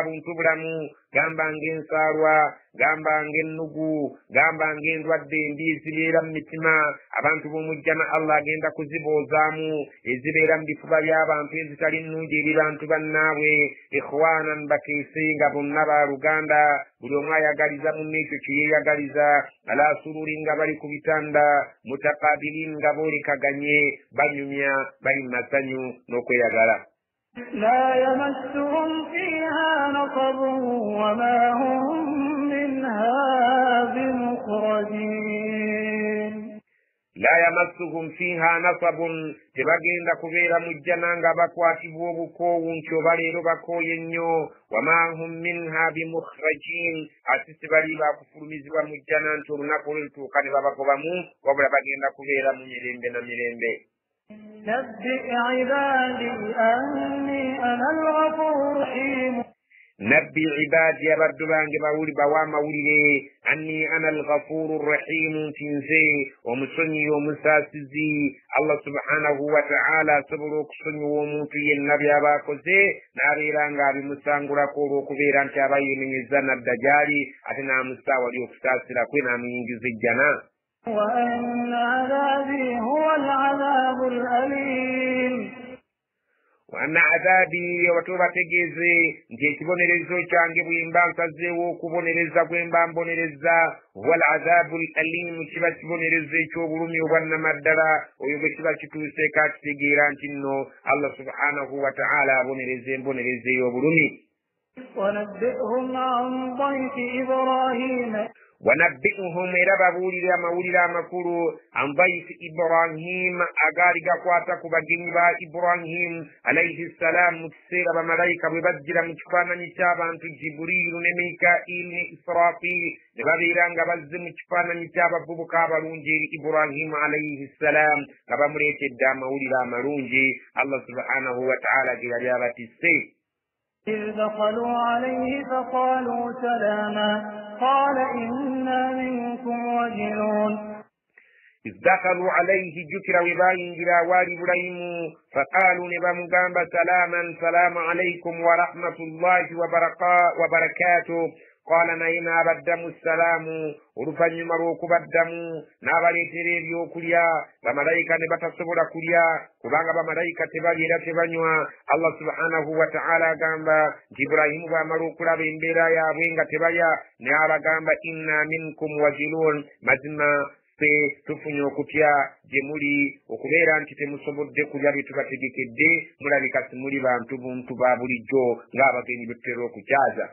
buntu bulamu, gamba ng'ensaalwa, gamba ng'ennugu, gamba ng'endwadde embi ezibeera mu mitima. Abantu b'omujjana Allah agenda kuziboozaamu ezibeera mu bifuba by'abantu ezitali nnungi eri bantu bannaabwe. Ikhwanan bakeese nga bonna baaluganda, buli omu ayagaliza munne ekyo kye yeeyagaliza. Ala sururin nga bali ku bitanda, mutakabilin nga boolekaganye, banyumya, bali mu masanyu n'okweyagala. لا يمسهم فيها نصب وما هم منها بمخرجين. لا يمسهم فيها نصب tebagenda kubeera mu jjana nga bakwatibwa obukoowu nti obaleero bakooye nnyo. wama hum minha bimukhrajin, ate tebali bakufulumizibwa mu jjana nti olunaku olw'olutuuka ne babagobamu, wabula bagenda kubeera mu mirembe na mirembe. نبئ عبادي أني أنا الغفور الرحيم. nabbi ibadi abaddu bange bawa mawulire anni ana alghafuru rrahimu ntinze omusonyi omusaasizi Allah subhanahu wa ta'ala asobola okusonyiwa omuntu yenna by'abaakoze n'abeera ng'abimusangulako olw'okubeera nti aba yeemenyezza nadda gy'ali ate n'amussa wali okusaasira kwe n'amuyingiza ejjana. وأن عذابي هو العذاب الأليم وأن عذابي وتوبتجeze nti ekibonerezo kyange bwemba nsazeewo okubonereza bwe mba mbonereza wal azabul alim kiba kibonerezo eky'obulumi obwannamaddala oyo bwe kiba kituuseeko akitegeera nti nno Allah subhanahu wa ta'ala abonereza embonereza ey'obulumi. ونبئهم عن ضيف إبراهيم wanabbi'uhum era babuulire amawulire amakulu an dayfi Ibrahim agaali gakwata ku bagenyi ba Ibrahim alayhi salam mu kiseera bamalayika bwe bajjira mu kifaananyi ky'abantu Jibriilu ne Mikail ne Israfil ne babeera nga bazze mu kifaananyi ky'abavubuka abalungi eri Ibrahim alayhi salam nga bamuleetedde amawulire amalungi Allah subhanahu wa ta'ala ge yali abatisse. إذ دخلوا عليه فقالوا سلاما قال إنا منكم وجلون. إذ دخلوا عليه جكر وباينجرا والي إبراهيم فقالوا نبامغامبا سلاما سلام عليكم ورحمة الله وبركاته. قال نينا بدم السلام ورفني مروك بدم نابالي تريبي وكليا بملايكة نبتا سبولا كليا كبانغا بملايكة تبالي رتبانيوا الله سبحانه وتعالى غامبا جبراهيم ومروك لابنبرا يا بوينغا تبايا نعلا غامبا إنا منكم وجلون مزما tufunye okutya gye muli okubeera nti temusobodde kulya bye tubategekedde mulabika simuli bantu buntu ba bulijjo ng'abagenyi bwe tutera okukyaza.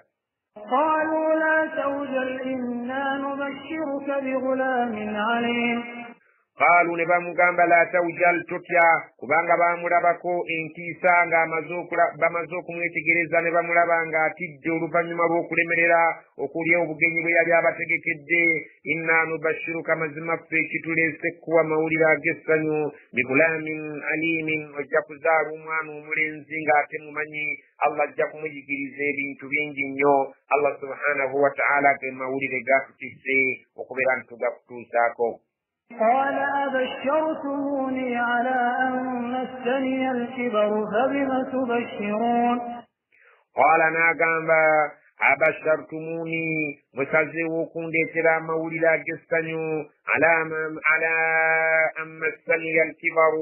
قالوا لا توجل إنا نبشرك بغلام عليم. قالوا nebamugamba la tawjal totya kubanga bamulabako entiisa nga bamaze okumwetegereza ne bamulaba nga atidde oluvannyuma lw'okulemerera okulya obugenyi bwe yali abategekedde. inna nubashiruka mazima ffe kituleese kuwa mawulire ag'essanyu bigulamin alimin ojja kuzaala omwana omulenzi ng'ate mumanyi Allah ajja kumuyigiriza ebintu bingi nnyo. Allah subhanahu wa ta'ala ge mawulire gatutisse okubeera ntugakutuusaako. قال أبشرتموني على أن مسني الكبر فبم تبشرون. قال ناغامبا أبشرتموني مسازيو كونديترا مولي جسانيو على أن مسني الكبر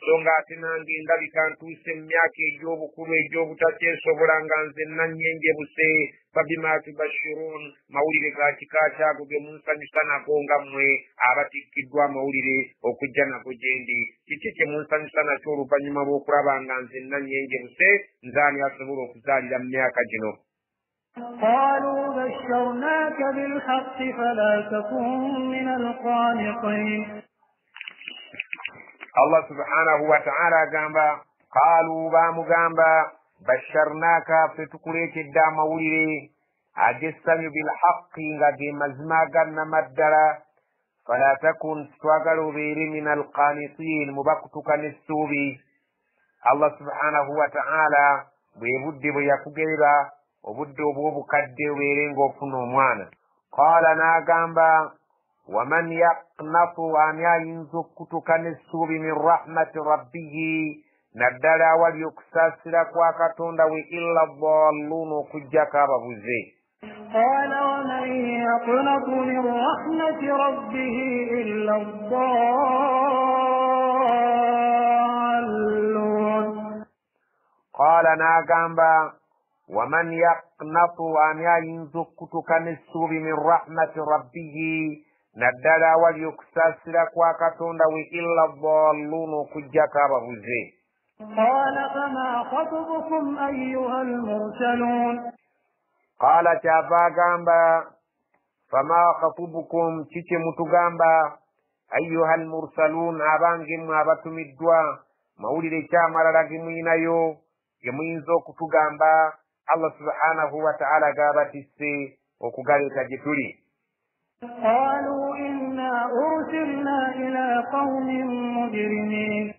songa tinange ndabika ntuse myaka egy'obukulu egy'obutateesobola nga nze nannyenje buse fabima tubashirun mawulire ga kika kyago ge munsanyusa nago nga mmwe abatikkiddwa amawulire okujja nago gye ndi. kiki kye munsanyusa nakyo oluvannyuma lw'okulaba nga nze nannyenje buse nzaani asobola okuzaalira mu myaka gino. قالوا بشرناك بالحق فلا تكن من القانطين. Allah subhanahu wa ta'ala agamba qaalu baamugamba basharnaaka ffe tukuleetedde amawulire ag'essanyu bilhaqqi nga ge mazima agannamaddala fala takun twagala obeere min alqanitin mu bakutuka n'essuubi. Allah subhanahu wa ta'ala bwe budde bwe yakugerera obudde obw'obukadde obeere ng'ofuna omwana. qaala n'agamba ومن يقنط أن ينزكتك نسوب من رحمة ربه ندلا وليكساسلك وكتون إلا الضالون كجك ببزي. قال ومن يقنط من رحمة ربه إلا الضالون. قال ناغامبا ومن يقنط أن ينزكتك نسوب من رحمة ربه naddala awali okusaasira kwa katonda we illa ddaalluuna okuggyako ababuze. قال فما خطبكم أيها المرسلون. قال kyava agamba fama khatubukum kiki mutugamba ayyuha almursaluun abange mmwe abatumiddwa mawulire kyamalala ge muyinayo ge muyinza okutugamba Allah subhanahu wa ta'ala gabatisse okugaleeta gye tuli. قالوا إنا أرسلنا إلى قوم مجرمين.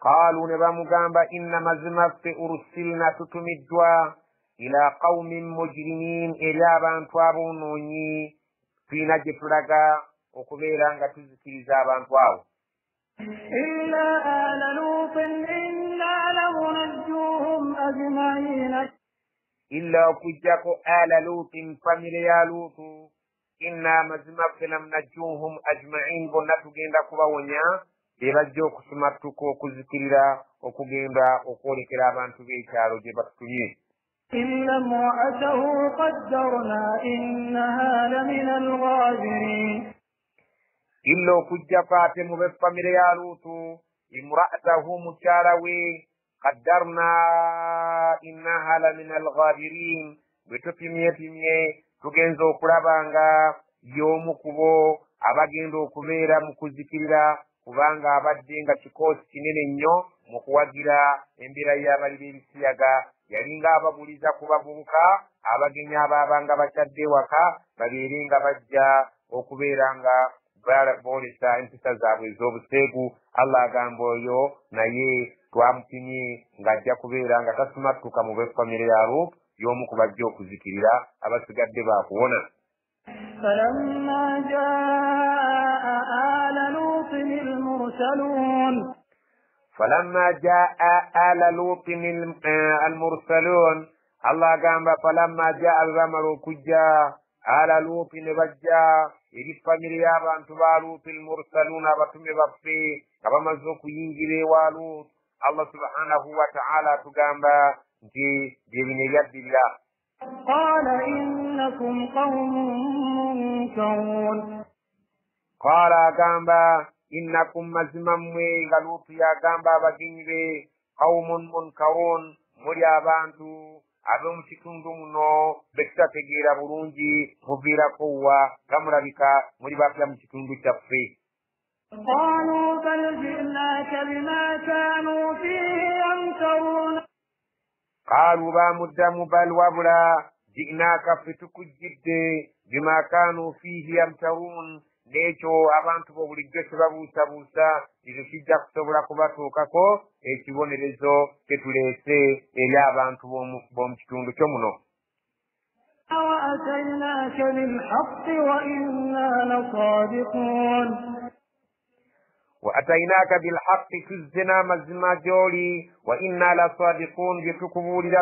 قالوا nebamugamba inna mazima ffe ursilna tutumiddwa ila qaumin mujrimin eri abantu abonoonyi tulina gye tulaga okubeera nga tuzikiriza abantu abo إلا آل لوط إنا لمنجوهم أجمعين illa okujjako ala luutin famire ya luutu inna mazima ffe lamunajjuhum ajmain bonna tugenda kubawonya be bajja okusumattuka okuzikirira okugenda okwolekera abantu b'ekyalo gye batutumye إلا امرأته قدرنا إنها لمن الغابرين illa okujjako ate mu b'effamire ya luutu imra'atahu mukyala we qaddarna innaha lamina alghabirin bwe tupimyepimye tugenza okulaba nga y'omu kubo abagenda okubeera mu kuzikirira kubanga abadde nga kikoosi kinene nnyo mu kuwagira embeera y'abali b'ebisiyaga yalinga ababuliza ku bavubuka abagenyi abaabanga bakyadde ewaka babeere nga bajja okubeera nga boolesa empisa zaabwe ez'obuseegu allah agamba oyo naye twamupimye ng'ajja kubeera nga tasumattuka mu b'effamire ya Luut y'omu ku bajja okuzikirira abasigadde baakuwona فلما جاء آل لوط المرسلون فلما جاء آل لوط المرسلون الله agamba فلما جاء الرمل كجا آل لوط بجا eri famire y'abantu ba Luuti al-mursaluuna abatume baffe nga bamaze okuyingira ewa Luuti Allah subhanahu wa ta'ala atugamba nti bye bino ebyaddirira قال إنكم قوم منكرون قال agamba innakum mazima mmwe nga Luuti yagamba abagenyi be qaumun munkarun muli abantu ab'omu kitundu muno betutategeera bulungi muviirako wa nga mulabika muli bapya mu kitundu kyaffe قالوا بل جئناك بما كانوا فيه يمترون قالوا bamuddamu bal wabula ji'naaka ffe tukujjidde bima kaanu fiihi yamtaruun n'ekyo abantu bo bulijjo kye babuusabuusa ekyo kijja kusobola kubatuukako ekibonerezo kye tuleese eri abantu b'omu kitundu kyo muno وأتيناك بالحق وإنا لصادقون وأتيناك بالحق تزنا مزما جولي وإنا لصادقون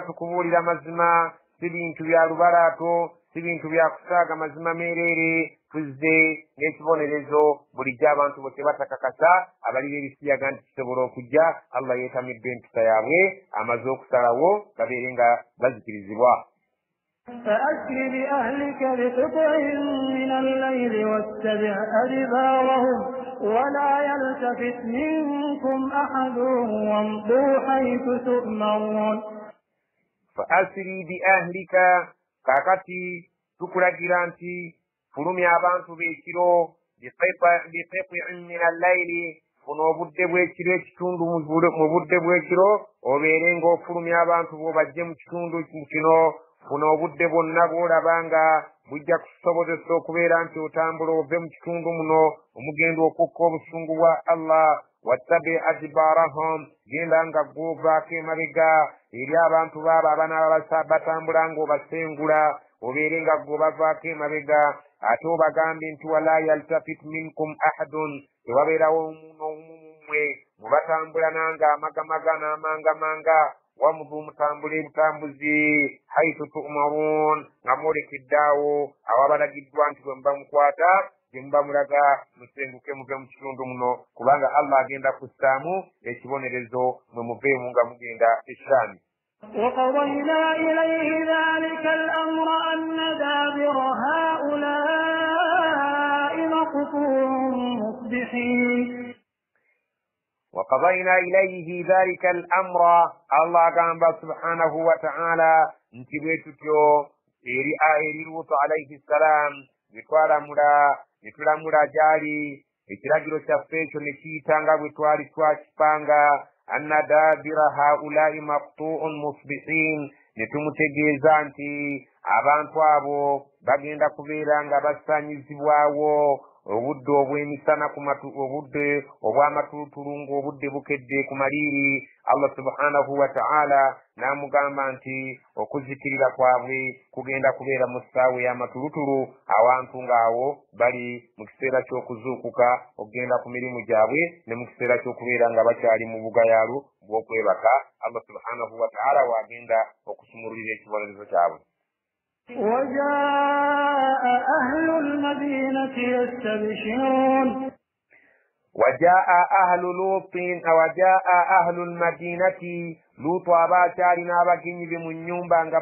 تكبولي مزما سبين تبيا رباراتو سبين تبيا كساغا مزما ميريري tuzze n'ekibonerezo bulijjo abantu bwe tebatakakasa abali b'ebisiyaga nti kisobola okujja allah yeetamidde empisa yaabwe amaze okusalawo babeere nga bazikirizibwa فأسر بأهلك بقطع من الليل واتبع أدبارهم ولا يلتفت منكم أحد وامضوا حيث تؤمرون فأسري بأهلك kakati tukulagira nti fulumya abantu b'ekiro biqit'in min al-layli funa obudde bw'ekiro ekitundu mu budde bw'ekiro obeere ng'ofulumya abantu b'obajje mu kitundu kino funa obudde bwonna bw'olaba nga bujja kusobozesa okubeera nti otambula ove mu kitundu muno omugenda okukka obusungu bwa allah wattabi adbarahum genda nga gw'ovaako emabega eri abantu baabo abanaaba batambula ng'obasengula obeere nga gw'obavaako emabega ate obagambe nti wala yaltafit minkum ahadun tewabeerawo n'omumwe mubatambula nanga amagamaga n'amangamanga wamudu mutambule butambuzi haitu tu'marun nga mwolekedde awo awabalagiddwa nti bwe muba mukwata gye muba mulaga musenguke muve mu kitundu muno kubanga allah agenda kussaamu ekibonerezo mwe muveemu nga mugenda eshaami وقضينا إليه ذلك الأمر أن دابر هؤلاء مقطوع مصبحين وقضينا إليه ذلك الأمر الله قام سبحانه وتعالى انتبهتو إيري لوط عليه السلام نتولا جالي ekiragiro kyaffe ekyo ne kiyitanga bwe twali twakipanga anna daabira haulai maqtu'un musbihin ne tumutegeeza nti abantu abo bagenda kubeera nga basanyizibwawo obudde obw'emisana obudde obw'amatulutulu ng'obudde bukedde ku maliri. Allah subhanahu wa ta'ala n'amugamba nti okuzikirira kwabwe kugenda kubeera mu ssaawa y'amatulutulu, abantu ng'awo bali mu kiseera ky'okuzuukuka okugenda ku mirimu gyabwe ne mu kiseera ky'okubeera nga bakyali mu bugayaalu bw'okwebaka. Allah subhanahu wa ta'ala wagenda okusumululira ekibonerezo kyabwe. وجاء أهل المدينة يستبشرون وجاء أهل المدينة لوط abakyali n'abagenyi be mu nnyumba nga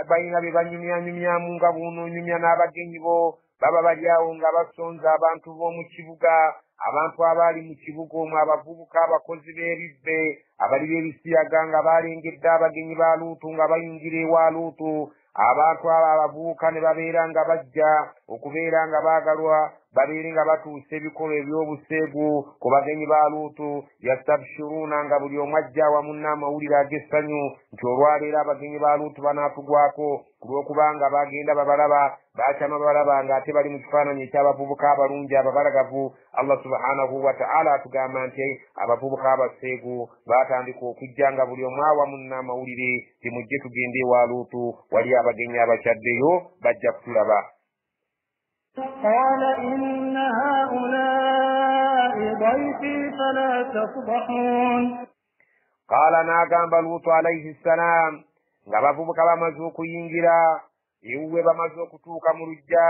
balina be banyumyanyumyamu nga bunoonyumya n'abagenyi bo baba bali awo nga basonza abantu b'omu kibuga, abantu abaali mu kibuga omwo, abavubuka, abakozi b'ebibbe, abali b'ebisiyaga nga balengedde abagenyi ba Luutu nga bayingira ewa Luutu. Abantu abo abavubuka ne babeera nga bajja okubeera nga baagalwa babeere nga batuusa ebikolwa eby'obuseegu ku bagenyi ba Luutu. Yastabshiruuna nga buli omu ajja awamu n'amawulire ag'essanyu nti olwaleero abagenyi ba Luutu banaatugwako, ku lw'okubanga bagenda babalaba, bakyama babalaba ng'ate bali mu kifaananyi eky'abavubuka abalungi ababalagavu. Allah subhanahu wa ta'ala atugamba nti abavubuka abaseegu baatandika okujja nga buli omu awamu n'amawulire nti mujje tugende ewa Luutu, wali abagenyi abakyaddeyo bajja kutulaba. قال إن هؤلاء ضيفي فلا تفضحون. قال n'agamba Luutu alayhi salaam nga bavubuka bamaze okuyingira ewuwe, bamaze okutuuka mu luggya,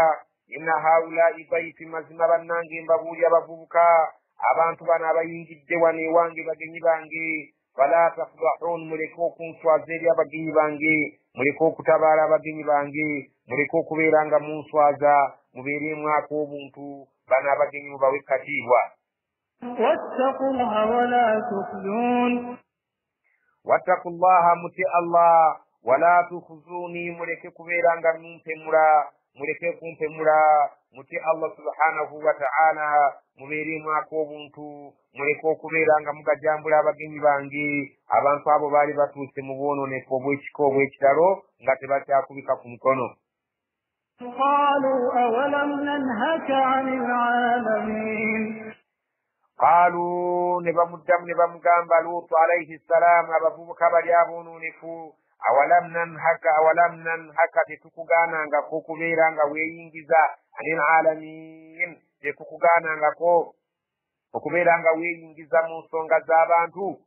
inna haulai dayfi, mazima bannange mbabuulya abavubuka, abantu bano abayingidde wano ewange bagenyi bange, fala tafdahun, muleke okunswaza eri abagenyi bange, muleke okutabaala abagenyi bange, muleke okubeera nga munswaza, mubeeremu ak'obuntu, bano abagenyi mubawe katiibwa. واتقوا الله ولا تخزون. واتقوا الله متي الله ولا تخزوني, muleke kubeera nga mumpemula, muleke kumpemula, muti Allah subhanahu wa ta'ala, mubeeremu ak'obuntu, muleke okubeera nga mugajambula abagenyi bange. Abantu abo baali batuuse mu bwononefu obw'ekika obw'ekitalo nga tebakyakubika ku mukono. قالوا أولم ننهك عن العالمين. قالوا نبمدم نبمغamba Luutu alayhi salam abavubuka bali aboononefu, awalam nanhaka tetukugaanangako kubeera nga weeyingiza anil alamin, tetukugaanangako okubeera nga weeyingiza mu nsonga z'abantu,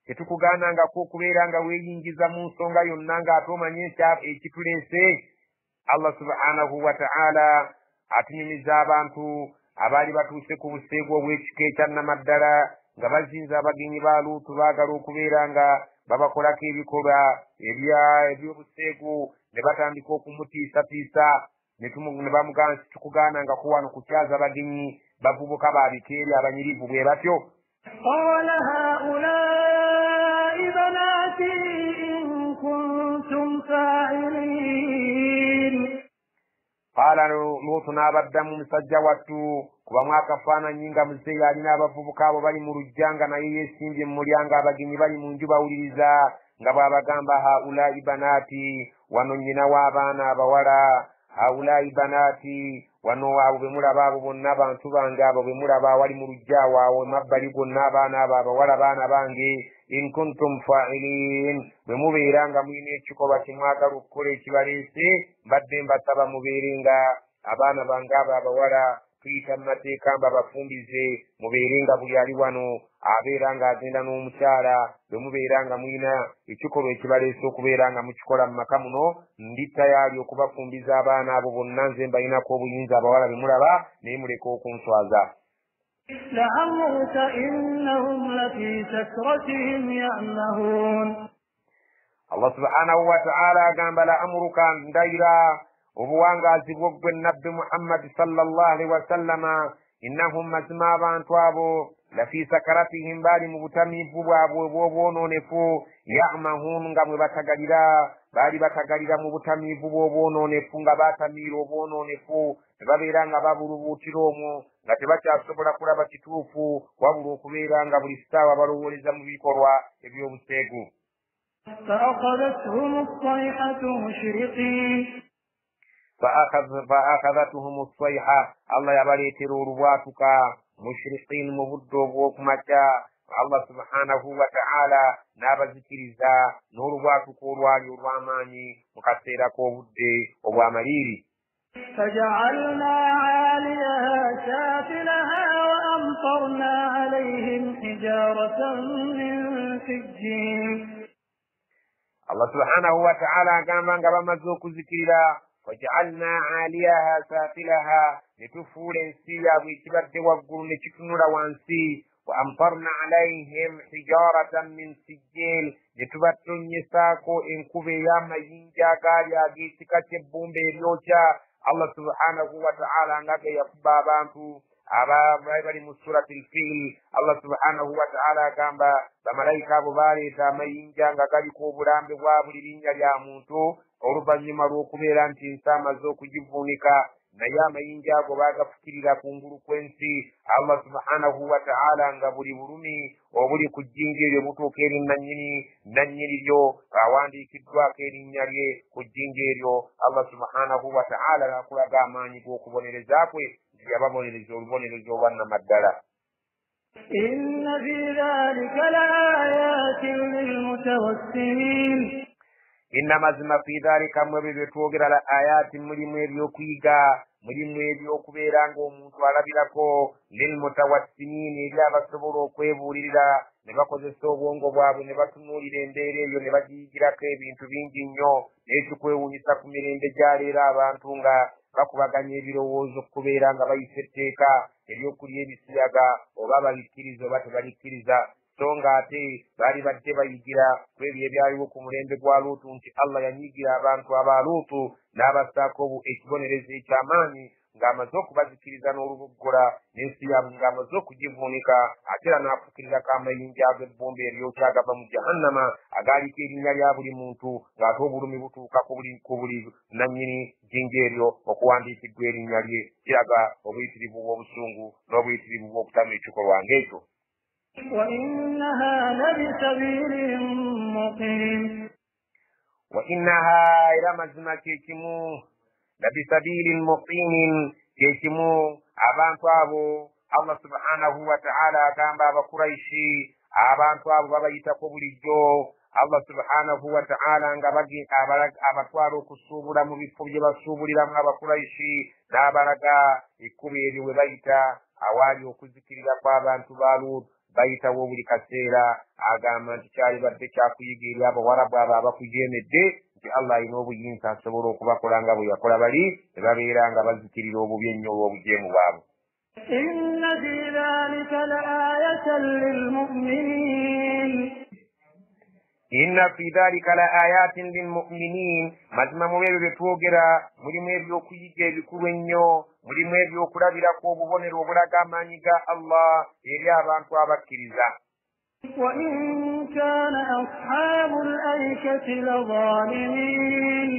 tetukugaanangako okubeera nga weeyingiza mu nsonga yonna ng'ate omanye ekituleese. Allah subhanahu wa ta'ala atunyumiza abantu abaali batuuse ku buseegu obw'ekika ekyannamaddala nga bazinza abagenyi ba Luutu, baagala okubeera nga babakolako ebikolwa eby'obuseegu, ne batandika okumutiisatiisa, ne bamugamba nti tukugaanangako wano kukyaza abagenyi bavubuka ba bikeeri abanyirivu bwe batyo. قال هؤلاء بناتي إن كنتم فاعلين. Qala Luutu n'abaddamu musajja wattu, kuba mwakafaananyi nga muzeeyi alina abavubuka abo bali mu lujja nga naye yeesimbye mu mulyango, abagenyi bali mu nju bawuliriza, nga bw'abagamba haulai banaati, wano nnyina w'abaana abawala, haulai banaati, wano abo be mulaba abo bonna abantu bange, abo be mulaba awali mu lujja awo emabbali gonna abaana abo abawala baana bange. In kuntum fa'ilin, bwe mubeera nga mulina ekikolwa kye mwagala okukola ekibaleese, mbadde mbasaba mubeere nga abaana bange abo abawala tuyita mu mateeka mbabafumbize, mubeere nga buli ali wano abeera nga agenda n'omukyala, bwe mubeera nga mulina ekikolwa ekibaleese okubeera nga mukikola mu maka muno, ndi tayaali okubafumbiza abaana abo bonna, nze mbalinako obuyinza abawala be mulaba, naye muleke okunswaza. لعمرك إنهم لفي سكرتهم يعمهون. Allah subhanahu wa ta'ala agamba la'amuruka, ndayira obuwangaazi bw'ogwe nabbi Muhammad sallallahu alaihi wa sallama, innahum, mazima abantu abo, lafi sakaratihim, baali mu butamiivu bwabwe bw'obwononefu, ya'mahun, nga mwe batagalira, baali batagalira mu butamiivu bw'obwononefu, nga baatamiira obwononefu, ne babeera nga babulubuutira omwo, nga tebakyasobola kulaba kituufu, wabula okubeera nga buli ssaawa balowooleza mu bikolwa eby'obuseegu. فأخذتهم الصيحة مشرقين. فأخذتهم الصيحة الله يباليتر الواتك مشرقين مبدو بوكمتا الله سبحانه وتعالى نابا ذكرزا نور واتك الوالي الراماني مكسيرا كوهدي وبامريري فجعلنا عاليها سافلها وأمطرنا عليهم حجارة من سجيل. الله سبحانه وتعالى قام مزوك ذكرا وجعلنا عاليها سافلها لتفول انسيا ويتبرد وقل لتكنر وانسي وأمطرنا عليهم حجارة من سجيل لتبرد نساكو انكوبي ياما ينجا قاليا جيتك تبون بيريوشا الله سبحانه وتعالى نقا يقبا بانتو أبا بابا مسورة الفيل الله سبحانه وتعالى قام بملايكا ببالي تاما ينجا قالي كوبران بوابل بينجا يامونتو oluvannyuma lw'okubeera nti ensi amaze okugivuunika naye amayinja ago baagafukirira kungulu kw'ensi Allah subhanahu wa ta'ala nga buli bulumi obuli ku jjinja eryo butuuka eri nannyini lyo awandiikiddwako erinnya lye ku jjinja eryo Allah subhanahu wa ta'ala n'akulaga amaanyi g'okubonereza kwe nti yababonereza olubonerezo obwannamaddala. Inna fi dhalika laayatin lilmutawassimin. Inna mazima fi dhalika mwebyo byetwogera la ayati mulimu ebyokuyiga mulimu ebyokubeera ng'omuntu alabirako lilmutawassimin eri abasobola okwebuulirira ne bakozesa obwongo bwabwe ne batunuulira embeera eyo ne bagiyigirako ebintu bingi nnyo n'ekikwewuunyisa ku mirembe gyaleero abantu nga bakubaganya ebirowoozo okubeera nga bayisa etteeka eryokulya ebisiyaga oba balikkiriza oba tebalikkiriza so nga ate baali badde bayigira ku ebyo ebyaliwo ku mulembe gwa Luutu nti Allah yanyigira abantu aba Luutu n'abassaako ekibonerezo eky'amaanyi ng'amaze okubazikiriza n'olubuggola n'ensi yaabwe ng'amaze okugivuunika ate era n'afukirirako amayinja ag'ebbumba eryokya agava mu jahannama agaaliko erinnya lya buli muntu ng'ate obulumi butuuka ku buli nannyini jjinja eryo okuwandiikiddwa erinnya lye kiraga obuyitirivu bw'obusungu n'obuyitirivu bw'okutama ekikolwa ng'ekyo. وإنها لبسبيل مقيم. وإنها إلى مزمة كيكمو لبسبيل مقيم كيكمو abantu abo Allah subhanahu wa ta'ala agamba abakuraishi abantu abo babayitako bulijjo Allah subhanahu wa ta'ala nga abatwala okusuubula mu bifo bye basuubuliramu abakuraishi n'abalaga ekkubo eryo we bayita awaali okuzikirira kw'abantu ba Luutu bayitawo buli kaseera agamba nti kyali badde kyakuyiga eri abawarabu abo abakujeemedde nti Allah alina obuyinza asobola okubakola nga bwe yakola bali ne babeera nga bazikirira obubi ennyo olw'obujeemu bwabwe. Inna fi dhalika la'ayatan lilmu'minin. Inna fi dhalika la'ayatin lilmu'minin. Mazima mu ebyo bye twogera mulimu ebyokuyiga ebikulu ennyo mulimu ebyokulabirako obubonero obulaga amaanyi ga Allah eri abantu abakkiriza. وإن كان أصحاب الأيكة لظالمين.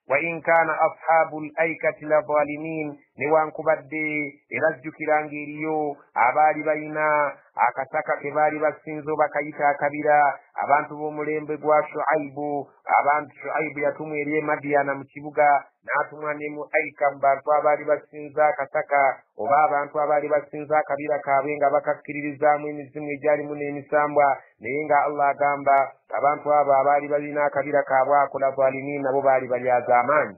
وإن كان أصحاب الأيكة لظالمين newankubadde era jjukiranga eriyo abaali balina akasaka ke baali basinze bakayita akabira abantu b'omulembe gwa Shuaibu abantu Shuaibu yatumwa eri Madiana mu kibuga n'atumwa ne mu Aika mu bantu abaali basinze akasaka oba abantu abaali basinze akabira kaabwe nga bakakkiririzaamu emizimu egyalimu n'emisambwa naye nga Allah agamba abantu abo abaali balina akabira kaabwe akola zalimin nabo baali balyaza amaanyi.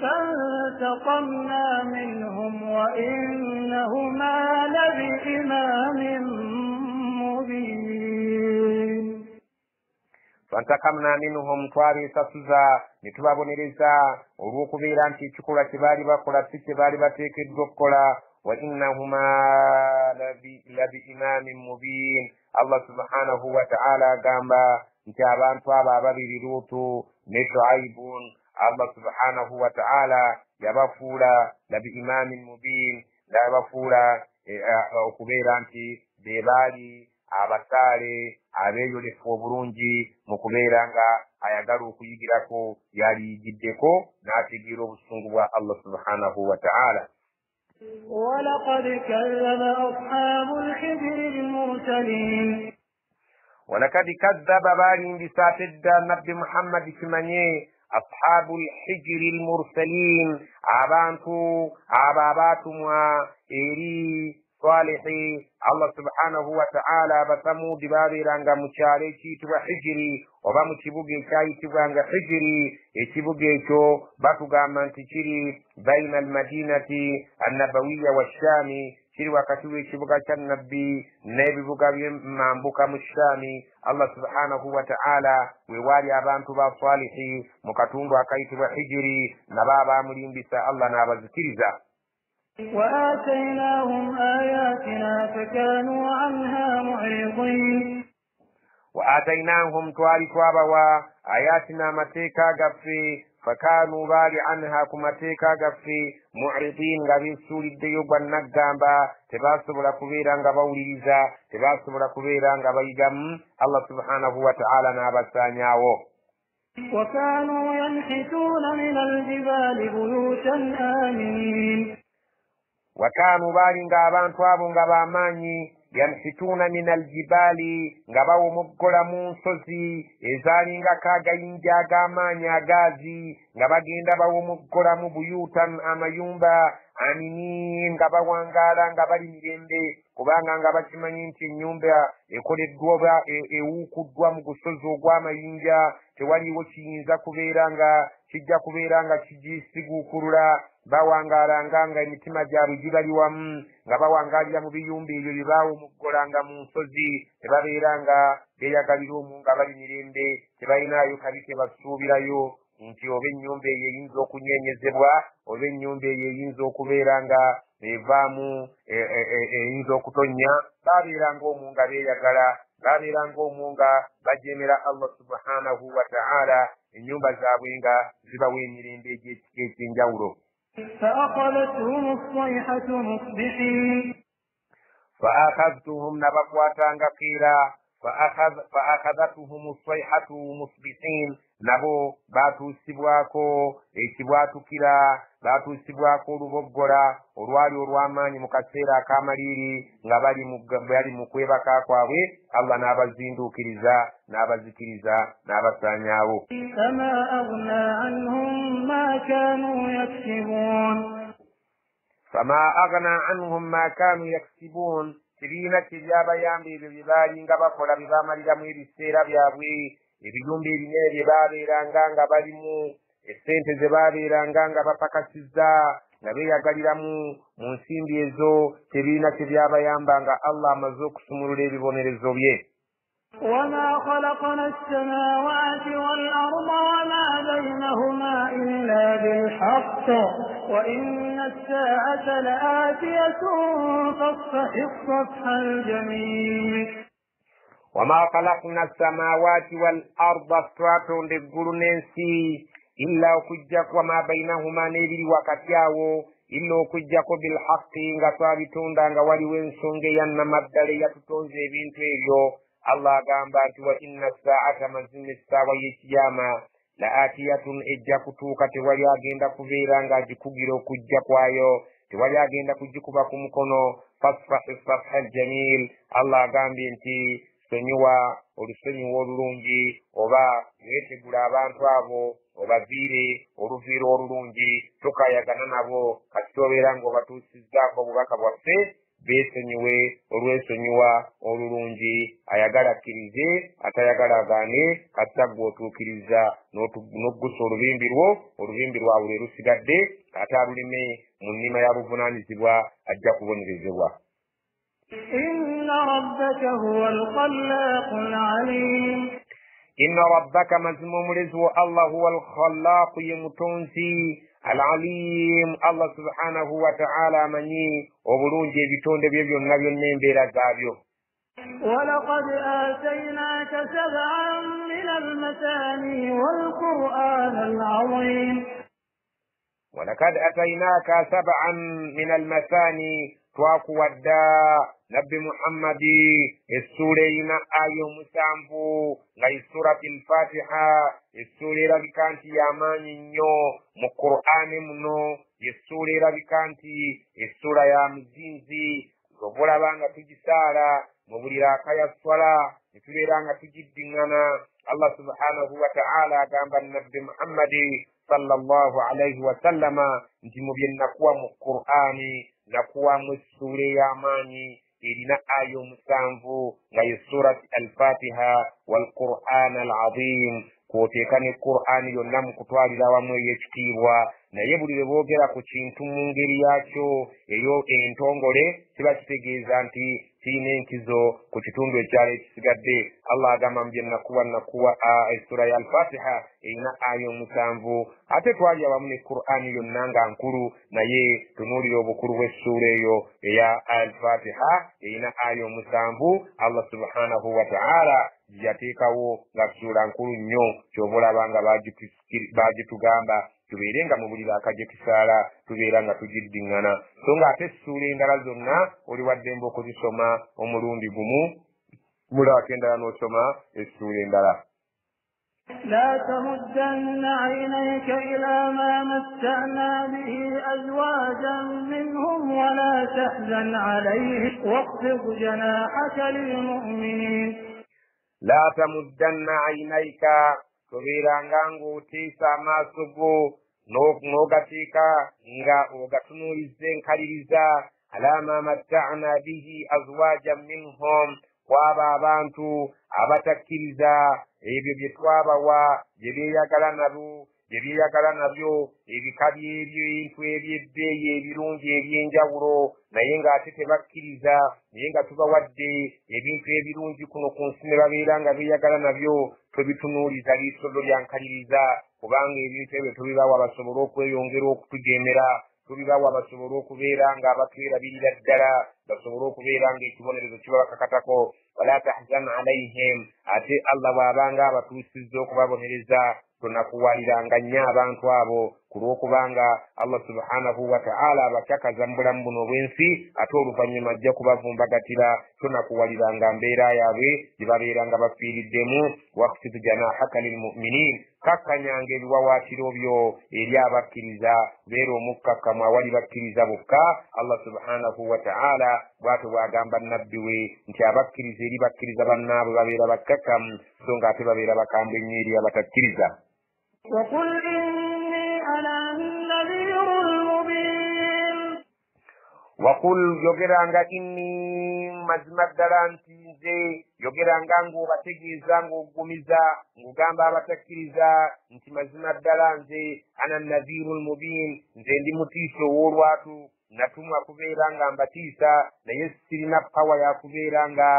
فانتقمنا منهم وإنهما لبإمام مبين. فانتقمنا منهم twabesasuza ne tubabonereza olw'okubeera nti ekikolwa kye baali bakola si kye baali bateekeddwa okukola wa innahuma labi imamin mubin. Allah subhanahu wa ta'ala agamba nti abantu abo ababiri Luutu ne Shuaibun Allah subhanahu wa ta'ala yabafuula labi imamin mubin yabafuula okubeera nti be baali abasaale abeeyolefu obulungi mu kubeera nga ayagala okuyigirako yaliyigiddeko n'ategeera obusungu bwa Allah subhanahu wa ta'ala. ولقد كذب أصحاب الحجر المرسلين. ولقد كذب بالي بساتد نبي محمد كمانيه ashabul hijri almursalin abantu ababatumwa eri Salihi Allah subhanahu wa ta'ala basamudi babiranga mu kyalo ekiyitibwa Hijiri oba mu kibuga ekyayitibwanga Hijiri. Ekibuga ekyo batugamba nti kiri baina almadinati annabawiya washami, kiri wakati w'ekibuga kya nabbi n'ebibuga by'emambuka mu Shami. Allah subhanahu wa ta'ala we wali abantu ba Salihi mu katundu akayitibwa Hijiri nabo abamulimbisa Allah n'abazikiriza. وآتيناهم آياتنا فكانوا عنها معرضين. وآتيناهم توابوا آياتنا متيكا غفي فكانوا بالي عنها كمتيكا غفي معرضين غبين سوري الديوب والنقامبا تباسبوا لكبيرا غبوليزا تباسبوا لكبيرا غبيغم. الله سبحانه وتعالى نابسانياو. وكانوا ينحتون من الجبال بيوتا آمنين. وكانوا بالي abantu abo nga bamanyi yanhituna min aljibali nga bawumugola mu nsozi ezalinga kagayinja ag'amaanyi agaazi nga bagenda bawumugola mu buyutan amayumba aminin nga bawangaala nga bali mirembe kubanga nga bakimanyi nti ennyumba ekoleddwa oba ewuukuddwa mu gusozi ogw'amayinja tewaliwo kiyinza kubeera nga kijja kubeera nga kigisiguukulula. Bawangaalanga nga emitima gyabwe gibali wamu nga bawangaalira mu biyumba ebyo bye baawumuggolanga mu nsozi tebabeera nga beeyagalira omu nga bali mirembe tebalinayo kabi ke basuubirayo nti oba ennyumba eyo eyinza okunyeenyezebwa oba ennyumba eyo eyinza okubeera nga evaamu eyinza okutonnya. Baabeeranga omu nga beeyagala, baabeeranga omu nga bajeemera Allah subhanahu wa ta'ala, ennyumba zaabwe nga zibawa emirembe egy'enjawulo. فأخذتهم الصيحة مصبحين. فأخذتهم نبقواتانغ قيرا فأخذتهم الصيحة مصبحين nabo batuusibwako ekibwatukira batuusibwako oluboggora olwali olw'amaanyi mu kaseera akamaliiri nga bali mu kwebaka kwabwe. Allah n'abazinduukiriza n'abazikiriza n'abasaanyaawo. فما أغنى عنهم ما كانوا يكسبون. فما أغنى عنهم ما كانوا يكسبون kibiina kibyabayamba ebyo bye baalinga bakola bye baamaliramu ebiseera byabwe. Ebiyumba ebinene bye baabeeranga nga balimu essente ze baabeeranga nga bapakasizza nga beeyagaliramu mu nsimbi ezo tebiina kye byabayamba nga Allah amaze okusumulula ebibonerezo bye. وما خلقنا السماوات والأرض وما بينهما إلا بالحق وإن الساعة لآتية فاصفح الصفح الجميل. وما خلقنا السماوات والأرض ستواتون للقرون ننسي إلا كجك وما بينهما نبري وكتياو إلا كجك بالحق إنغا صابتون دانغا ولي وينسونغ ينما الدالي يتطونزي بنتويو. Allah gamba nti wa inna saata mazini essaawa y'ekiyama la atiyatun ejja kutuuka tewali agenda kubeera ng'agikugira okujja kwayo tewali agenda kugikuba ku mukono. fasfahi safha aljamil Allah agambye nti sonyiwa olusonyiwa olulungi oba weetegula abantu abo obaviire oluviiro olulungi tokayagana nabo kasita obeera ng'obatuusizzaako obubaka bwaffe beesonyiwe olw'esonyiwa olulungi ayagala akkirize atayagala agaane kasita gwe otuukiriza n'oggusa olubimbi lwawe lwe lusigadde ate alulime mu nnima ya buvunaanyizibwa ajja kubonerezebwa. Inna rabbaka huwa al-khallaqu al-alim. Inna rabbaka mazima omulezi wa Allah huwa al-khallaqu ye mutonzi al-alim. Allah subhanahu wa ta'ala amanyi obulungi ebitonde bye byonna byonna embeera zaabyo. وَلَقَدْ آتَيْنَاكَ سَبْعًا مِنَ الْمَثَانِي وَالْقُرْآنَ الْعَظِيمَ. وَلَقَدْ آتَيْنَاكَ سَبْعًا مِنَ الْمَثَانِي twakuwadda nabbi Muhammadi essura erina ayo musanvu nga surati al-Fatiha essura erabika nti y'amaanyi nnyo mu Qur'ani muno essura erabika nti essura ya muzinzi obulaba nga tugisaala mu buli raaka ya swala nitubeeranga tugiddingana. Allah subhanahu wa ta'ala agamba nabbi Muhammadi sallallahu alayhi wa sallama nti mu bye nakuwa mu Qur'ani nakuwamu essuula ey'amaanyi erina aya 7 nga ye surati al-Fatiha wal Qur'an al-azim, kwoteeka ne Qur'ani yonna mu kutwalira wamu ey'ekitiibwa. Naye buli lwe boogera ku kintu mu ngeri yakyo eyo entongole kiba kitegeeza nti kirina enkizo ku kitundu ekyalo ekisigadde. Allah agamba mu bye nakuwa essura ya al-Fatiha erina aya 7, ate twali awamu ne Qur'ani yonna nga nkulu, naye tunuulira obukulu bw'essuula eyo eya al-Fatiha erina aya 7. Allah subhanahu wa ta'ala yateekawo nga ssuula nkulu nnyo, ky'oba olaba nga baagitugamba tubeerenga mu buli laaka gye tusaala tubeera nga tugiddingana. So nga ate essuula endala zonna oli waddembe okuzisoma omulundi gumu, mulaaka endala n'osoma essuula endala. لا تمدن عينيك إلى ما متعنا به أزواجا منهم ولا تحزن عليهم واخفض جناحك للمؤمنين. لا تمدن عينيك tobeeranga ng'otiisa amaaso go n'ogateeka nga ogatunuuliza enkaliriza ala ma matta'na bihi azwajan minhum, kwaba abantu abatakkiriza ebyo bye twabawa bye beeyagala nabyo ebika by'ebintu eby'ebbeeyi ebirungi eby'enjawulo, naye ng'ate tebakkiriza, naye nga tubawadde ebintu ebirungi kuno ku nsi ne babeera nga beeyagala nabyo, tubitunuuliza liiso lyo lyankaliriza, kubanga ebintu ebyo tubibawa basobole okweyongera okutujeemera, tubibawa basobole okubeera nga abatwerabirira ddala, basobole okubeera nga ekibonerezo kibabakakatako. wala tahzan alayhim, ate Allah bw'abanga abatuusizza okubabonereza tonakuwaliranga nnyo abantu abo, ku lw'okubanga Allah subhanahu wa ta'ala abakyakaza mu bulamu buno obw'ensi, ate oluvannyuma ajja kubavumbagatira, tonakuwaliranga mbeera yaabwe gye babeera nga bafiiriddemu. waqfid janahaka lilmu'minin, kakkanyanga ebiwawaatiro byo eri abakkiriza, beera omukkakkamu awali bakkiriza bokka. Allah subhanahu wa ta'ala bw'atyo bw'agamba nabbi we nti abakkiriza eri bakkiriza bannaabwe babeera bakkakkamu, so ng'ate babeera bakambwe nnyo eri abatakkiriza. وقل إني أنا النذير المبين. وقل yogeranga inni mazima ddala nti nze, yogeranga ng'obategeeza ng'ogumiza ng'ogamba abatakkiriza nti mazima ddala nze ana nadhirul mubin, nze ndi mutiisa ow'olwatu, natumwa kubeera nga mbatiisa, naye sirina pawa ya kubeera nga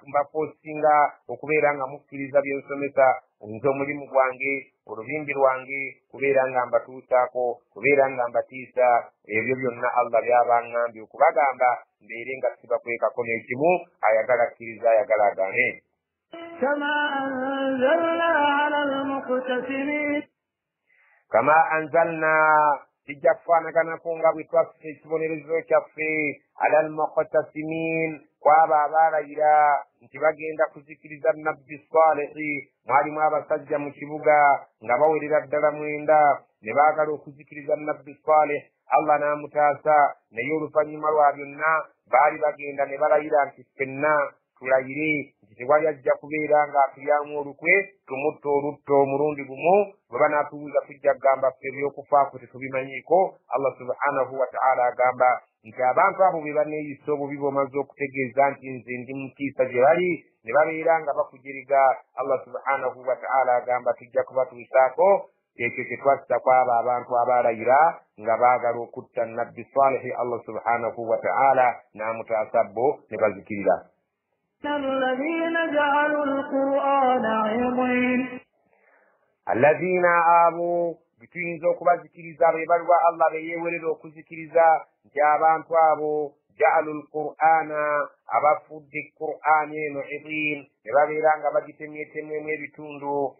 mbapoosinga okubeera nga mukkiriza bye nsomesa. Nze omulimu gwange, olubimbi lwange kubeera nga mbatuusaako, kubeera nga mbatiisa, ebyo byonna Allah by'abaŋŋambye okubagamba mbeere nga sibakwekako n'ekimu, ayagala akkiriza ayagala agaane. كما أنزلنا على المقتسمين. Kama anzalna, kijja kufaanaganako nga bwe twaffe ekibonerezo kyaffe alal muqtasimin, kwabo abaalayira nti bagenda kuzikiriza nabbi Saalihi. Mwalimu abasajja mu kibuga nga bawerera ddala 9 ne baagala okuzikiriza nabbi Saalih, Allah n'amutaasa, naye oluvannyuma lwa byonna baali bagenda ne balayira nti ffenna tulayire nti tewali ajja kubeera ng'atulyamu olukwe, tumutta olutto omulundi gumu, bwe banaatubuuza tujja kugamba ffe ebyokufaako tetubimanyiiko. Allah subhanahu wa ta'ala agamba nti abantu abo be baneeyisa obubi bw'omaze okutegeeza nti nze ndi mutiisa gye bali, ne babeera nga bakujiriga. Allah subhanahu wa ta'ala agamba tujja kubatuusaako ekyo kye twassa kwabo abantu abaalayira nga baagala okutta nabbi Saalihi. Allah subhanahu wa ta'ala n'amutaasa bo ne bazikirira. الذين جعلوا القرآن عضين. الذين آمنوا bituyinza okubazikiriza be baliwa Allah be yeewerera okuzikiriza nti abantu abo ja'alu al-Qur'ana, abafudde Qur'ani eno idin, ne babeera nga bagitemyetemyemu ebitundu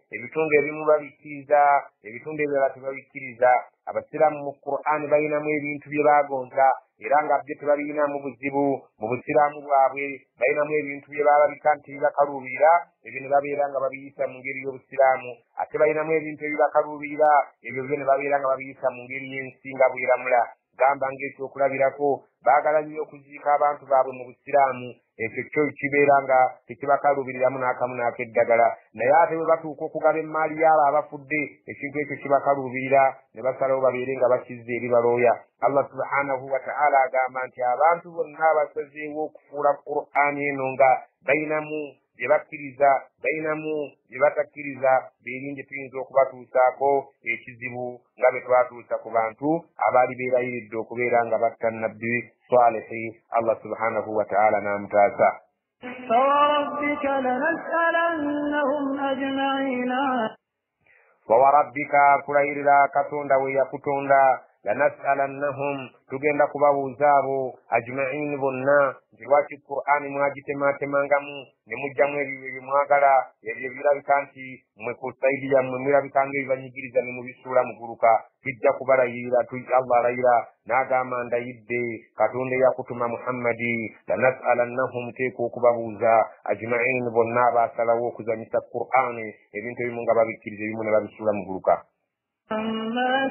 ebimu babikkiriza, ebitundu ebirala tebabikkiriza. Abasiraamu mu Qur'ani balinamu ebintu bye baagonza era nga byo tebabirinamu buzibu mu busiraamu bwabwe, balinamu ebintu bye baalabika nti bibakaluubirira, ebyo ne babeera nga babiyisa mu ngeri y'obusiraamu. Ate balinamu ebintu ebibakaluubirira, ebyo byo ne babeera nga babiyisa mu ngeri y'ensinga bweramula. gamba ng'ekyokulabirako baagala nnyo okuziika abantu baabwe mu busiraamu ekyo kyo kibeera nga tekibakaluubiriramu n'akamu n'ak'eddagala naye ate bwe batuuka okugaba emmaali yaabo abafudde ekintu ekyo kibakaluubirira ne basalawo babeere nga bakizza eri balooya. Allah subhanahu wa ta'ala agamba nti abantu bonna abasazeewo okufuula Qur'aani eno nga bayinamu bye bakkiriza bayinamu bye batakkiriza beerinde tuyinza okubatuusaako ekizibu nga bwe twatuusa ku bantu abaali beerayiridde okubeera nga batta nabbi Salihi Allah subhanahu wa ta'ala n'amutaasa. فوربك لنسألنهم أجمعين ووربك kulayirira Katonda we yakutonda lanas'alannahum tugenda kubabuuzaabo ajma'in bonna nti lwaki Qur'ani mwagitematemangamu ne mujjamu ebyo byemwagala ebyo birabika nti mwe ku saidi yammwe mulabika ng'ebibanyigiriza ne mubisuula muguluka tujja kubalayirira Allah alayira n'agamba ndayidde Katonda eyakutuma Muhammadi lanas'alannahum teeka okubabuuza ajma'in bonna abaasalawo okuzanyisa Qur'ani ebintu ebimu nga babikkiriza ebimu ne babisuula muguluka. عما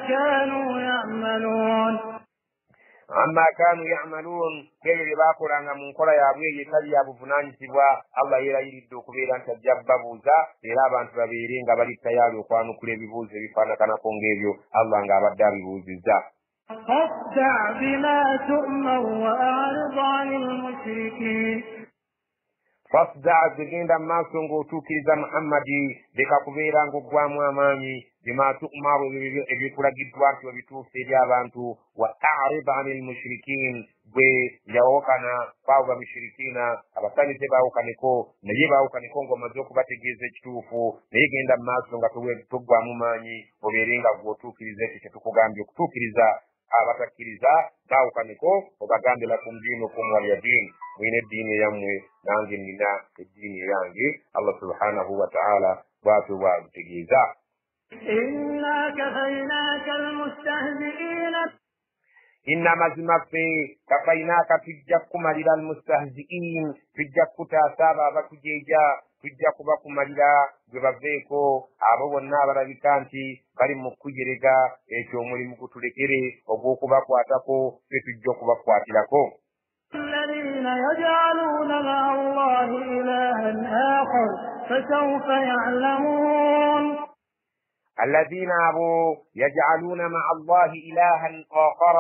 كانوا يعملون ebyo bye baakolanga mu nkola yaabwe eyo etali ya buvunaanyizibwa Allah yeerayiridde okubeera nti ajja babuuza era abantu babeere nga bali tayali okwanukula ebibuuzo ebifaanakanako ng'ebyo Allah ng'abadde abibuuzizza. فاصدع بما تؤمر وأعرض عن المشركين fasda zigenda mu maaso ng'otuukiriza Muhammadi leka kubeera ng'oggwamu amaanyi bima tu'maru ebyekulagiddwa nti obituufu eri abantu wa a'rid 'anil mushrikin bwe yawokana kwabo bamishirikina abasanize bawokaneko naye bawokaneko ng'omaze okubategeeza ekituufu naye genda mu maaso nga toggwamu maanyi obeere nga gw'otuukiriza ekyo kye tukugambye okutuukiriza abatakkiriza bawokaneko obagambe lakum diinukum waliya diini mwine eddiini eyammwe nange nina eddiini eyange Allah subhanahu wa ta'ala bw'atyo bw'abutegeeza. إنا كفيناك المستهزئين inna mazima ffe kafainaaka tujja kumalira almustahzi'in tujja kutaasa abo abatujeeja tujja kubakumalira gwe baveeko abo bonna abalabika nti bali mu kujerega ekyo omulimu gutulekere ogw'okubakwatako ffe tujja okubakwatirako. الذين يجعلون مع الله إلها آخر فسوف يعلمون الذين ابو يجعلون مع الله إلها آخر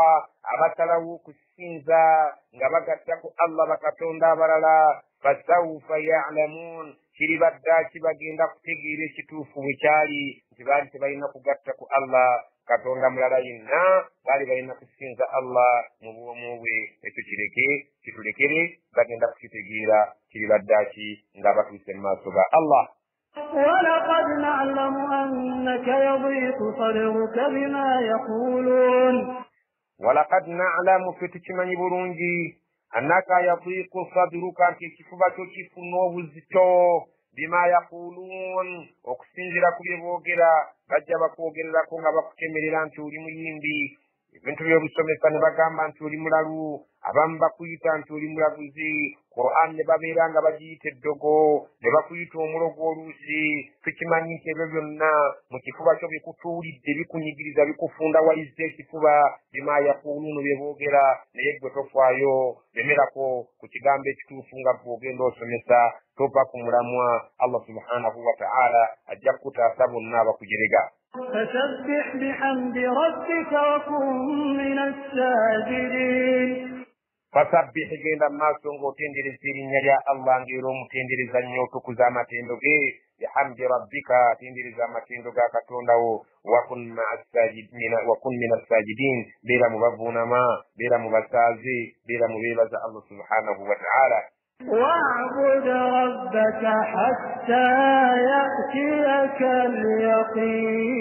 أبتلوا كسينزا غبغتك الله بكتوندا برلا فسوف يعلمون kiribadda kibagenda kutegeera ekituufu bwe kyali nti baali tebalina kugatta ku Allah katonda mulala yenna baali balina kusinza Allah mu bwomu bwe ekyo kitulekere bagenda kukitegeera kiribadda ki nga batuuse mu maaso ga Allah. ولقد نعلم أنك يضيق صدرك بما يقولون ولقد نعلم فتكمني برونجي أنك يضيق صدرك أنت كفبة كفن وبزتو بما يقولون وكسنجل كل بوغرا بجب كوغرا كونغا بكتمريرا نتوري ميمبي ebintu by'obusomesa ne bagamba nti oli mulalu abamu bakuyita nti oli mulaguzi Qur'an ne babeera nga bagiyita eddogo ne bakuyita omulogo oluusi tukimanyi nti ebyo byonna mu kifuba kyo bikutuulidde bikunyigiriza bikufunda walizza ekifuba bima yakuuluunu bye boogera naye gwe tofaayo lemerako ku kigambo ekituufu nga bw'ogenda osomesa tova ku mulamwa Allah subhanahu wa ta'ala ajja kukutaasa bonna abakujerega. فسبح بحمد ربك وكن من الساجدين فسبح genda maaso ng'otendereza erinnya lya Allah ng'era omutendereza nnyo otukuza amatendo ge bihamdi rabbika tendereza amatendo ga Katonda wo wakun min as-sajidin beera mu bavuunama beera mu basaaze beera mu beebaza Allah subhanahu wa ta'ala. واعبد ربك حتى يأتيك اليقين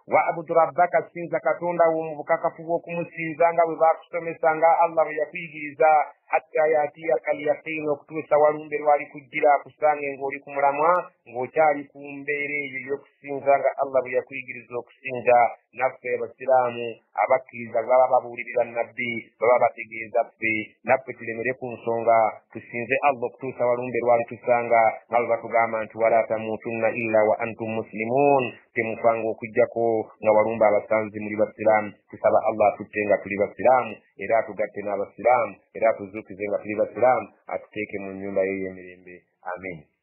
واعبد ربك sinza Katonda wo mu bukakafu bw'okumusinza nga bwe baakusomesa nga Allah bwe yakuyigiriza hatta yatiyaka al-yaqin okutuusa walumbe lwali kujjira akusange ng'oli ku mulamwa ng'okyali ku mbeera eyo y'okusinza nga Allah bwe yakuyigiriza okusinza. Naffe abasiraamu abakkiriza baba babuulirira nabbi baba bategeeza ffe naffe tulemere ku nsonga tusinze Allah okutuusa walumbe lwali tusanga nga bwe batugamba nti wala tamuutunna illa wa antum muslimun, temufanga okujjako nga walumbe abasanzi muli basiraamu. Tusaba Allah atutte nga tuli basiraamu era atugatte n'abasiraamu era atuzuukize nga tuli basiraamu atuteeke mu nnyumba ye ey'emirembe. Amen.